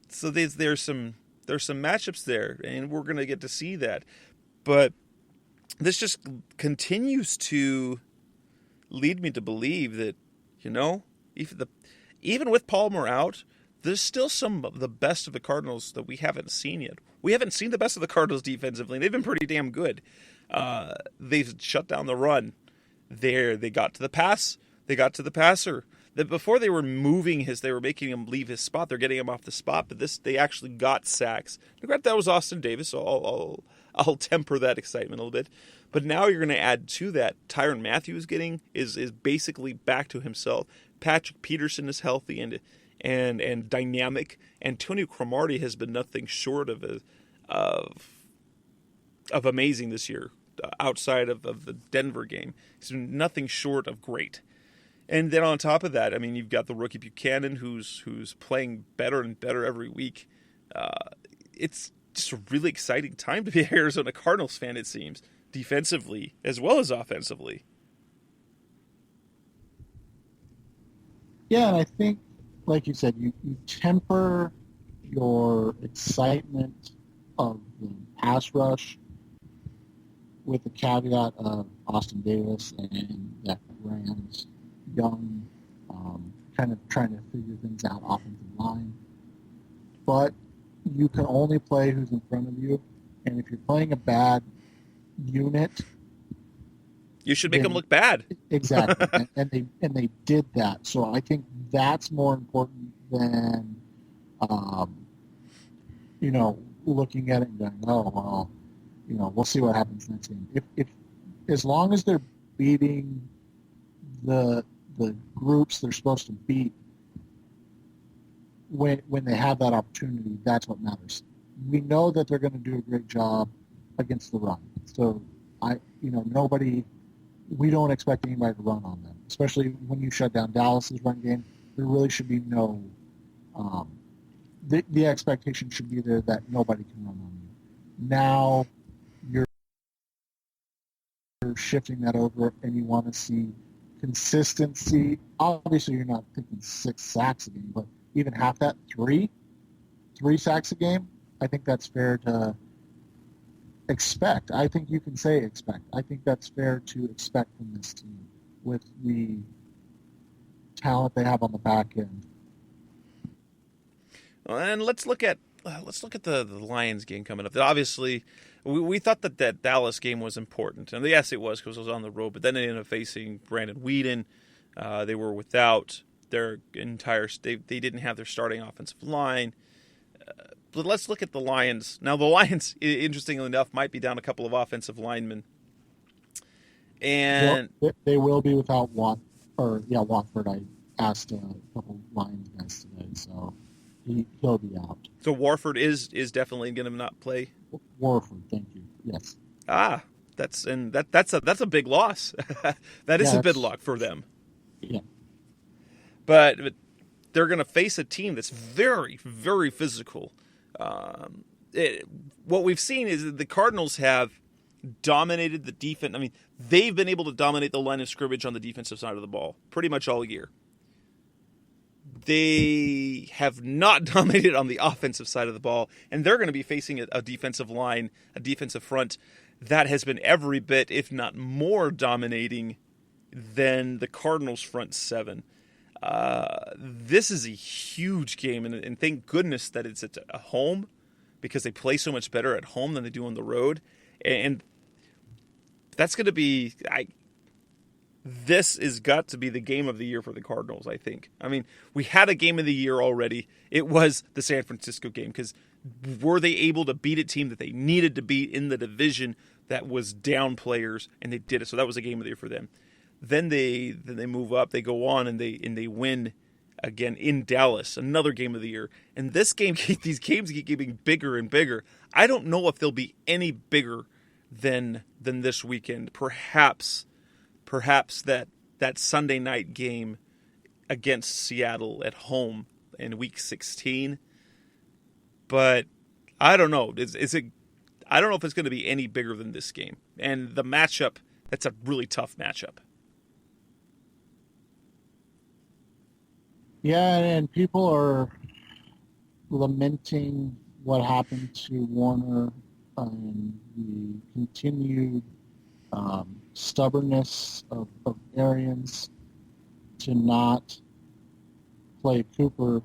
[SPEAKER 2] So there's some matchups there, and we're going to get to see that. But this just continues to lead me to believe that, even with Palmer out, there's still some of the best of the Cardinals that we haven't seen yet. We haven't seen the best of the Cardinals defensively, and they've been pretty damn good. They've shut down the run. They got to the pass. They got to the passer. Before they were they were making him leave his spot. They're getting him off the spot, but they actually got sacks. Granted, that was Austin Davis, so I'll temper that excitement a little bit. But now you're going to add to that. Tyrann Mathieu is basically back to himself. Patrick Peterson is healthy and dynamic. Antonio Cromartie has been nothing short of amazing this year. Outside of the Denver game, he's been nothing short of great. And then on top of that, I mean, you've got the rookie Buchanan, who's playing better and better every week. It's just a really exciting time to be an Arizona Cardinals fan, it seems, defensively as well as offensively.
[SPEAKER 3] Yeah, and I think, like you said, you temper your excitement of the pass rush with the caveat of Austin Davis and that Rams young, kind of trying to figure things out offensive line. But you can only play who's in front of you, and if you're playing a bad unit,
[SPEAKER 2] you should make them look bad.
[SPEAKER 3] Exactly, and they did that. So I think that's more important than, looking at it and going, oh well, we'll see what happens next game. If as long as they're beating the groups they're supposed to beat when they have that opportunity, that's what matters. We know that they're going to do a great job against the run. So we don't expect anybody to run on them, especially when you shut down Dallas's run game. There really should be no the expectation should be there that nobody can run on you. Now you're shifting that over and you want to see consistency. Obviously, you're not thinking 6 sacks a game, but even half that, 3 sacks a game, I think that's fair to expect. I think you can say expect. I think that's fair to expect from this team with the talent they have on the back end.
[SPEAKER 2] And let's look at the Lions game coming up. Obviously, we thought that Dallas game was important, and yes, it was because it was on the road. But then they ended up facing Brandon Weeden. They were without their entire. They didn't have their starting offensive line. But let's look at the Lions. Now, the Lions, interestingly enough, might be down a couple of offensive linemen, and
[SPEAKER 3] they will be without Watford. I asked a couple Lions guys today, so he'll be out.
[SPEAKER 2] So Warford is definitely going to not play.
[SPEAKER 3] Warford, thank you. Yes.
[SPEAKER 2] That's a big loss. That is a big loss for them.
[SPEAKER 3] Yeah.
[SPEAKER 2] But they're going to face a team that's very, very physical. What we've seen is that the Cardinals have dominated the defense. I mean, they've been able to dominate the line of scrimmage on the defensive side of the ball pretty much all year. They have not dominated on the offensive side of the ball, and they're going to be facing a defensive line, a defensive front that has been every bit, if not more, dominating than the Cardinals' front seven. This is a huge game, and thank goodness that it's at home, because they play so much better at home than they do on the road. And that's going to be... This has got to be the game of the year for the Cardinals, I think. I mean, we had a game of the year already. It was the San Francisco game, because were they able to beat a team that they needed to beat in the division that was down players, and they did it. So that was a game of the year for them. Then they move up, they go on, and they win again in Dallas, another game of the year. And these games keep getting bigger and bigger. I don't know if they'll be any bigger than this weekend. Perhaps that Sunday night game against Seattle at home in Week 16. But I don't know. I don't know if it's going to be any bigger than this game. And the matchup, that's a really tough matchup.
[SPEAKER 3] Yeah, and people are lamenting what happened to Warner and the continued stubbornness of Arians to not play Cooper.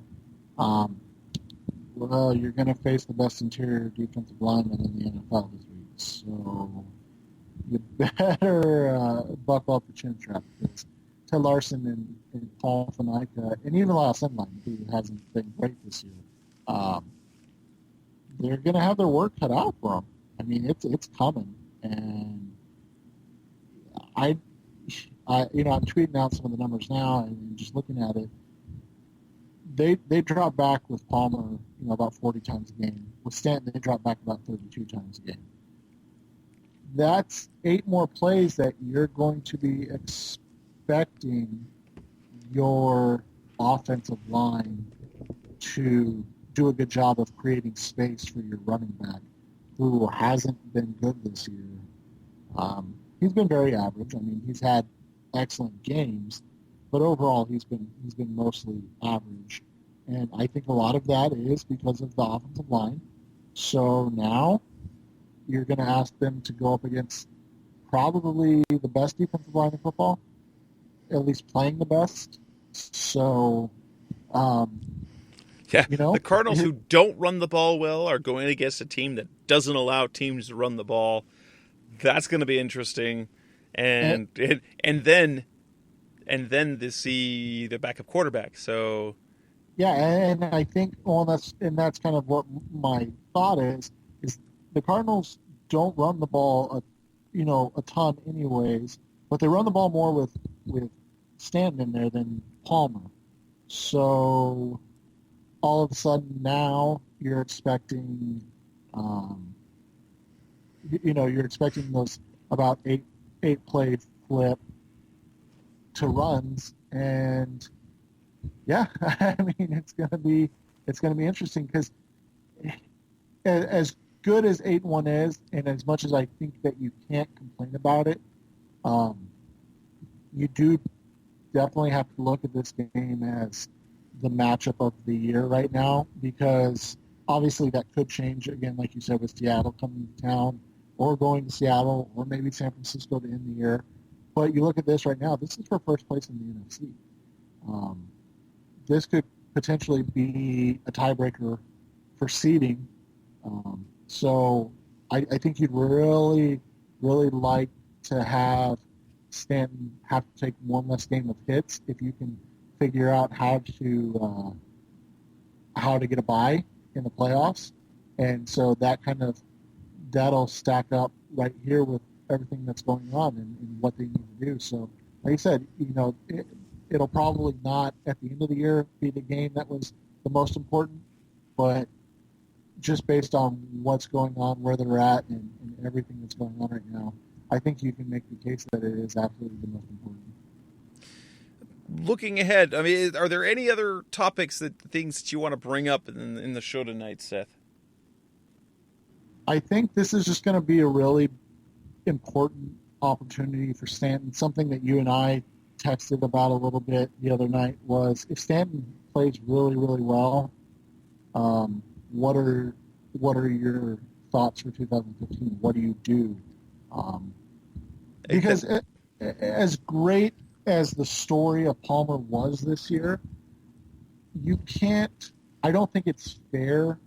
[SPEAKER 3] Well, you're going to face the best interior defensive lineman in the NFL this week, so you better buckle up your chin strap, because Ted Larson and Paul Faneca, and even Lyle Sinline, who hasn't been great this year, they're going to have their work cut out for them. I mean, it's coming, and I'm tweeting out some of the numbers now, and just looking at it, they drop back with Palmer, about 40 times a game. With Stanton, they drop back about 32 times a game. That's 8 more plays that you're going to be expecting your offensive line to do a good job of creating space for your running back, who hasn't been good this year. He's been very average. I mean, he's had excellent games, but overall he's been mostly average. And I think a lot of that is because of the offensive line. So now you're going to ask them to go up against probably the best defensive line in football, at least playing the best. So,
[SPEAKER 2] the Cardinals, who don't run the ball well, are going against a team that doesn't allow teams to run the ball. That's going to be interesting. And then to see the backup quarterback. So,
[SPEAKER 3] yeah, and I think that's kind of what my thought is the Cardinals don't run the ball a ton anyways, but they run the ball more with Stanton in there than Palmer. So all of a sudden now you're expecting those about eight play flip to runs, and yeah, I mean it's gonna be interesting, because as good as 8-1 is, and as much as I think that you can't complain about it, you do definitely have to look at this game as the matchup of the year right now, because obviously that could change again, like you said, with Seattle coming to town, or going to Seattle, or maybe San Francisco to end the year. But you look at this right now, this is for first place in the NFC. This could potentially be a tiebreaker for seeding. So I think you'd really, really like to have Stanton have to take one less game of hits if you can figure out how to get a bye in the playoffs. And so that'll stack up right here with everything that's going on and what they need to do. So, like I said, it'll probably not at the end of the year be the game that was the most important, but just based on what's going on, where they're at, and everything that's going on right now, I think you can make the case that it is absolutely the most important.
[SPEAKER 2] Looking ahead, I mean, are there any other things that you want to bring up in the show tonight, Seth?
[SPEAKER 3] I think this is just going to be a really important opportunity for Stanton. Something that you and I texted about a little bit the other night was, if Stanton plays really, really well, what are your thoughts for 2015? What do you do? Because as great as the story of Palmer was this year, I don't think it's fair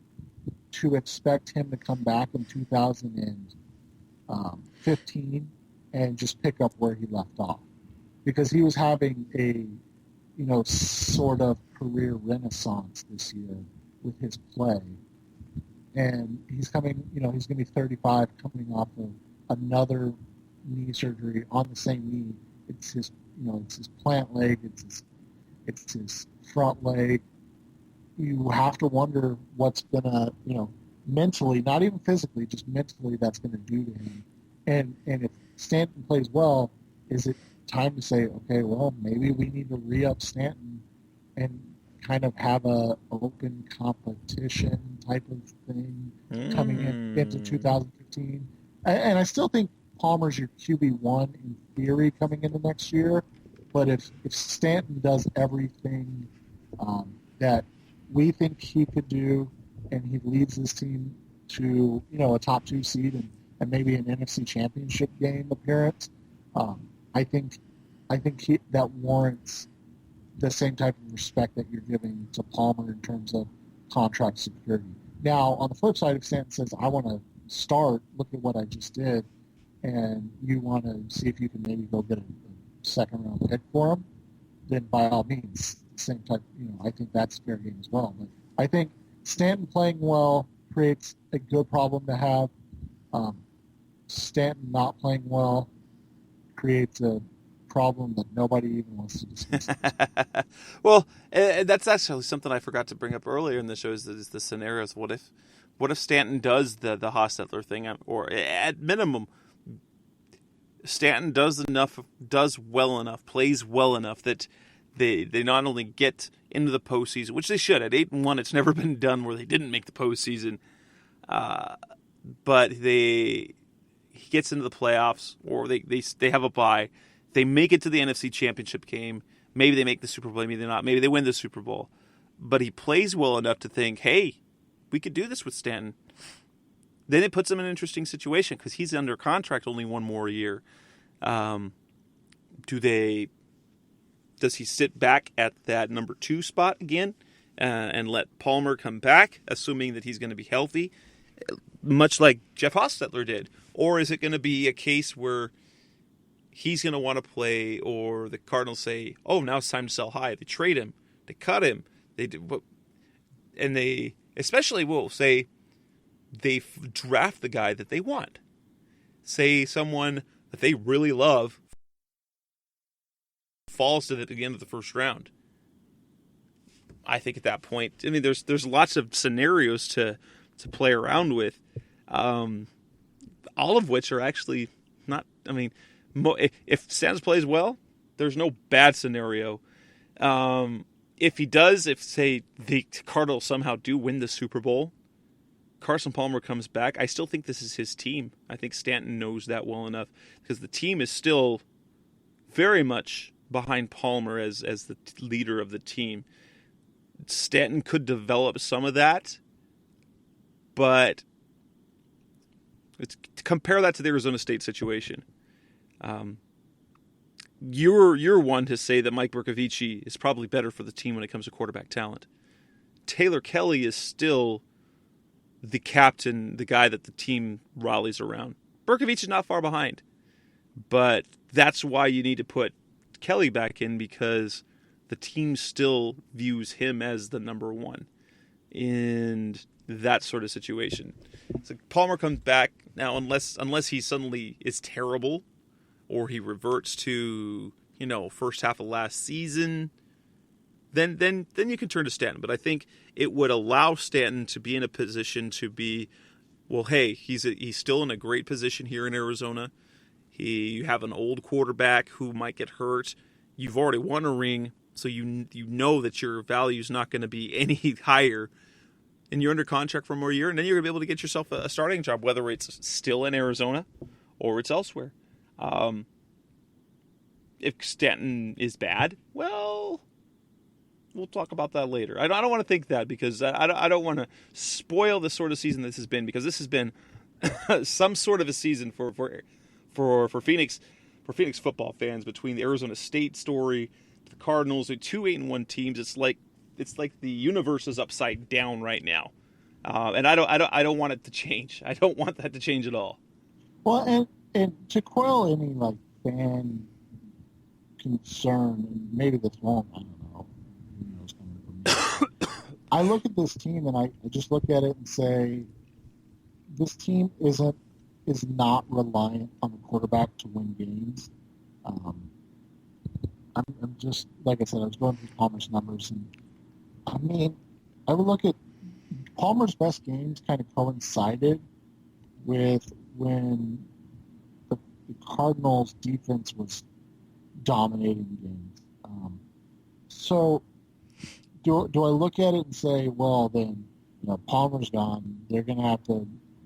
[SPEAKER 3] to expect him to come back in 2015 and just pick up where he left off, because he was having a sort of career renaissance this year with his play. and he's coming. He's going to be 35, coming off of another knee surgery on the same knee. It's his, it's his plant leg. It's his front leg. You have to wonder what's gonna, mentally, not even physically, just mentally, that's going to do to him. And if Stanton plays well, is it time to say, okay, well, maybe we need to re-up Stanton and kind of have a open competition type of thing coming into 2015? And I still think Palmer's your QB1 in theory coming into next year, but if Stanton does everything that we think he could do, and he leads this team to a top 2 seed and maybe an NFC Championship game appearance, I think that warrants the same type of respect that you're giving to Palmer in terms of contract security. Now, on the flip side, if Stanton says, I want to start, look at what I just did, and you want to see if you can maybe go get a second-round pick for him, then by all means, same type, I think that's fair game as well. But I think Stanton playing well creates a good problem to have. Stanton not playing well creates a problem that nobody even wants to discuss.
[SPEAKER 2] Well, that's actually something I forgot to bring up earlier in the show is the scenarios. What if Stanton does the Hostetler thing, or at minimum, Stanton does well enough, plays well enough that they not only get into the postseason, which they should. At 8-1, it's never been done where they didn't make the postseason, but he gets into the playoffs, or they have a bye. They make it to the NFC Championship game. Maybe they make the Super Bowl, maybe they're not. Maybe they win the Super Bowl. But he plays well enough to think, hey, we could do this with Stanton. Then it puts him in an interesting situation because he's under contract only one more year. Does he sit back at that number 2 spot again and let Palmer come back, assuming that he's going to be healthy, much like Jeff Hostetler did? Or is it going to be a case where he's going to want to play, or the Cardinals say, oh, now it's time to sell high. They trade him. They cut him. They especially will say they draft the guy that they want. Say someone that they really love falls to the end of the first round. I think at that point, I mean, there's lots of scenarios to play around with, all of which are actually not. I mean, if Stanton plays well, there's no bad scenario. If he does, if say the Cardinals somehow do win the Super Bowl, Carson Palmer comes back, I still think this is his team. I think Stanton knows that well enough because the team is still very much behind Palmer as the leader of the team. Stanton could develop some of that, but compare that to the Arizona State situation. You're one to say that Mike Bercovici is probably better for the team when it comes to quarterback talent. Taylor Kelly is still the captain, the guy that the team rallies around. Bercovici is not far behind, but that's why you need to put Kelly back in, because the team still views him as the number 1 in that sort of situation. So Palmer comes back now, unless he suddenly is terrible, or he reverts to first half of last season, then you can turn to Stanton. But I think it would allow Stanton to be in a position to be, well, hey, he's still in a great position here in Arizona. You have an old quarterback who might get hurt. You've already won a ring, so you know that your value is not going to be any higher. And you're under contract for more year, and then you're going to be able to get yourself a starting job, whether it's still in Arizona or it's elsewhere. If Stanton is bad, well, we'll talk about that later. I don't want to think that, because I don't want to spoil the sort of season this has been, because this has been some sort of a season for Phoenix football fans, between the Arizona State story, the Cardinals, the 2 8-1 teams. It's like the universe is upside down right now, and I don't want it to change. I don't want that to change at all.
[SPEAKER 3] Well, and to quell any fan concern, and maybe that's wrong, I don't know. Who knows coming from me. I look at this team and I just look at it and say, this team is not reliant on the quarterback to win games. I'm just, like I said, I was going through Palmer's numbers, and I mean, I would look at Palmer's best games kind of coincided with when the Cardinals' defense was dominating games. So do I look at it and say, well, then, Palmer's gone. They're going to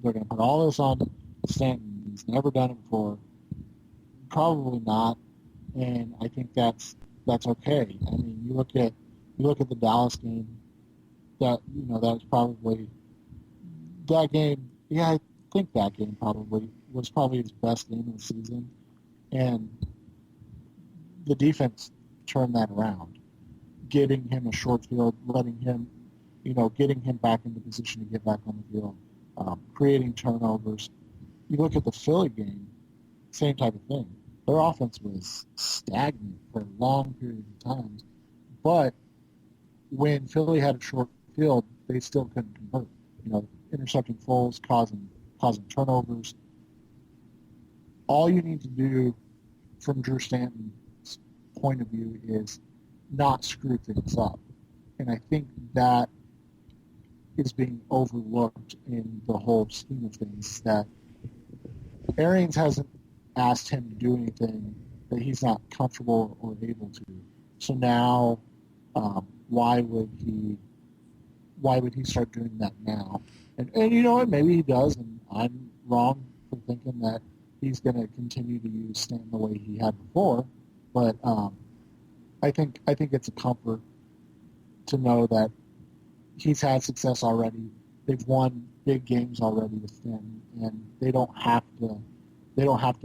[SPEAKER 3] put all this on Stanton. He's never done it before. Probably not. And I think that's okay. I mean, you look at the Dallas game. That was probably that game. Yeah, I think that game was probably his best game of the season, and the defense turned that around, getting him a short field, letting him, getting him back into position to get back on the field, creating turnovers. You look at the Philly game, same type of thing. Their offense was stagnant for a long period of time, but when Philly had a short field, they still couldn't convert. Intercepting Foles, causing turnovers. All you need to do, from Drew Stanton's point of view, is not screw things up, and I think that is being overlooked in the whole scheme of things. That Arians hasn't asked him to do anything that he's not comfortable or able to. So now, why would he start doing that now? And you know what? Maybe he does, and I'm wrong for thinking that he's going to continue to use Stanton the way he had before. But I think it's a comfort to know that he's had success already. They've won big games already with Stanton, and they don't have to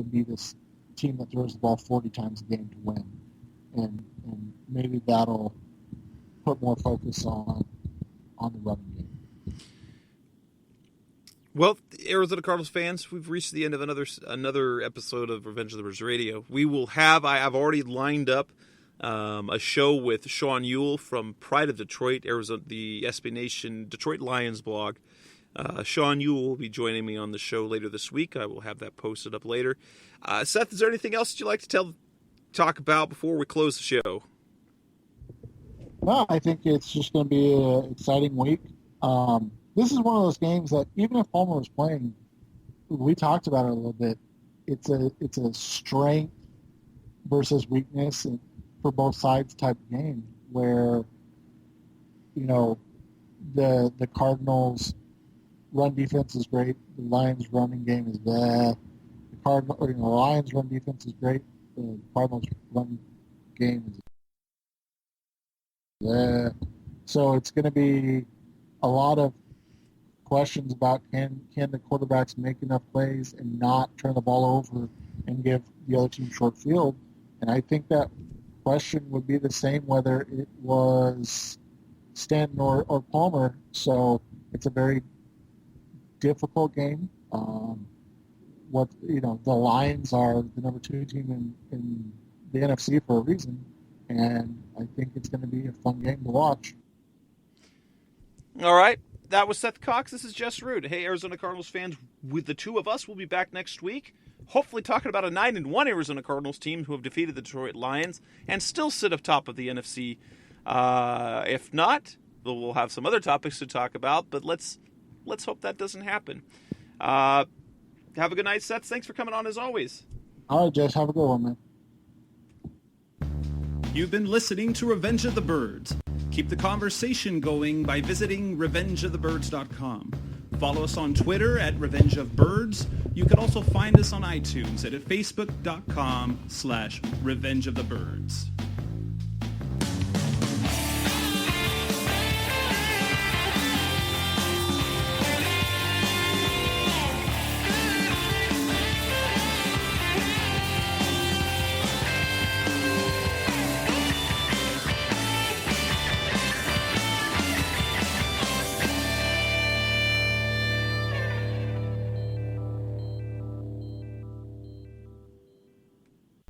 [SPEAKER 3] be this team that throws the ball 40 times a game to win. And maybe that'll put more focus on the running game.
[SPEAKER 2] Well, Arizona Cardinals fans, we've reached the end of another episode of Revenge of the Birds Radio. We will have, I've already lined up a show with Sean Ewell from Pride of Detroit, Arizona, the SB Nation Detroit Lions blog. Sean Ewell will be joining me on the show later this week. I will have that posted up later. Seth, is there anything else that you'd like to talk about before we close the show?
[SPEAKER 3] No, I think it's just going to be an exciting week. This is one of those games that even if Palmer was playing, we talked about it a little bit. It's a strength versus weakness for both sides type of game where, the Cardinals' run defense is great. The Lions' running game is bad. The Lions' run defense is great. The Cardinals' run game is bad. So it's going to be a lot of questions about can the quarterbacks make enough plays and not turn the ball over and give the other team short field. And I think that question would be the same whether it was Stanton or Palmer. So it's a very difficult game. The Lions are the number 2 team in the NFC for a reason, and I think it's going to be a fun game to watch.
[SPEAKER 2] All right. That was Seth Cox. This is Jess Rude. Hey, Arizona Cardinals fans, with the two of us, we'll be back next week, hopefully talking about a 9-1 Arizona Cardinals team who have defeated the Detroit Lions and still sit atop of the NFC. If not, we'll have some other topics to talk about, but let's hope that doesn't happen. Have a good night, Seth. Thanks for coming on as always.
[SPEAKER 3] All right, Jess. Have a good one, man.
[SPEAKER 1] You've been listening to Revenge of the Birds. Keep the conversation going by visiting revengeofthebirds.com. Follow us on Twitter at Revenge of Birds. You can also find us on iTunes at facebook.com/Revenge of the Birds.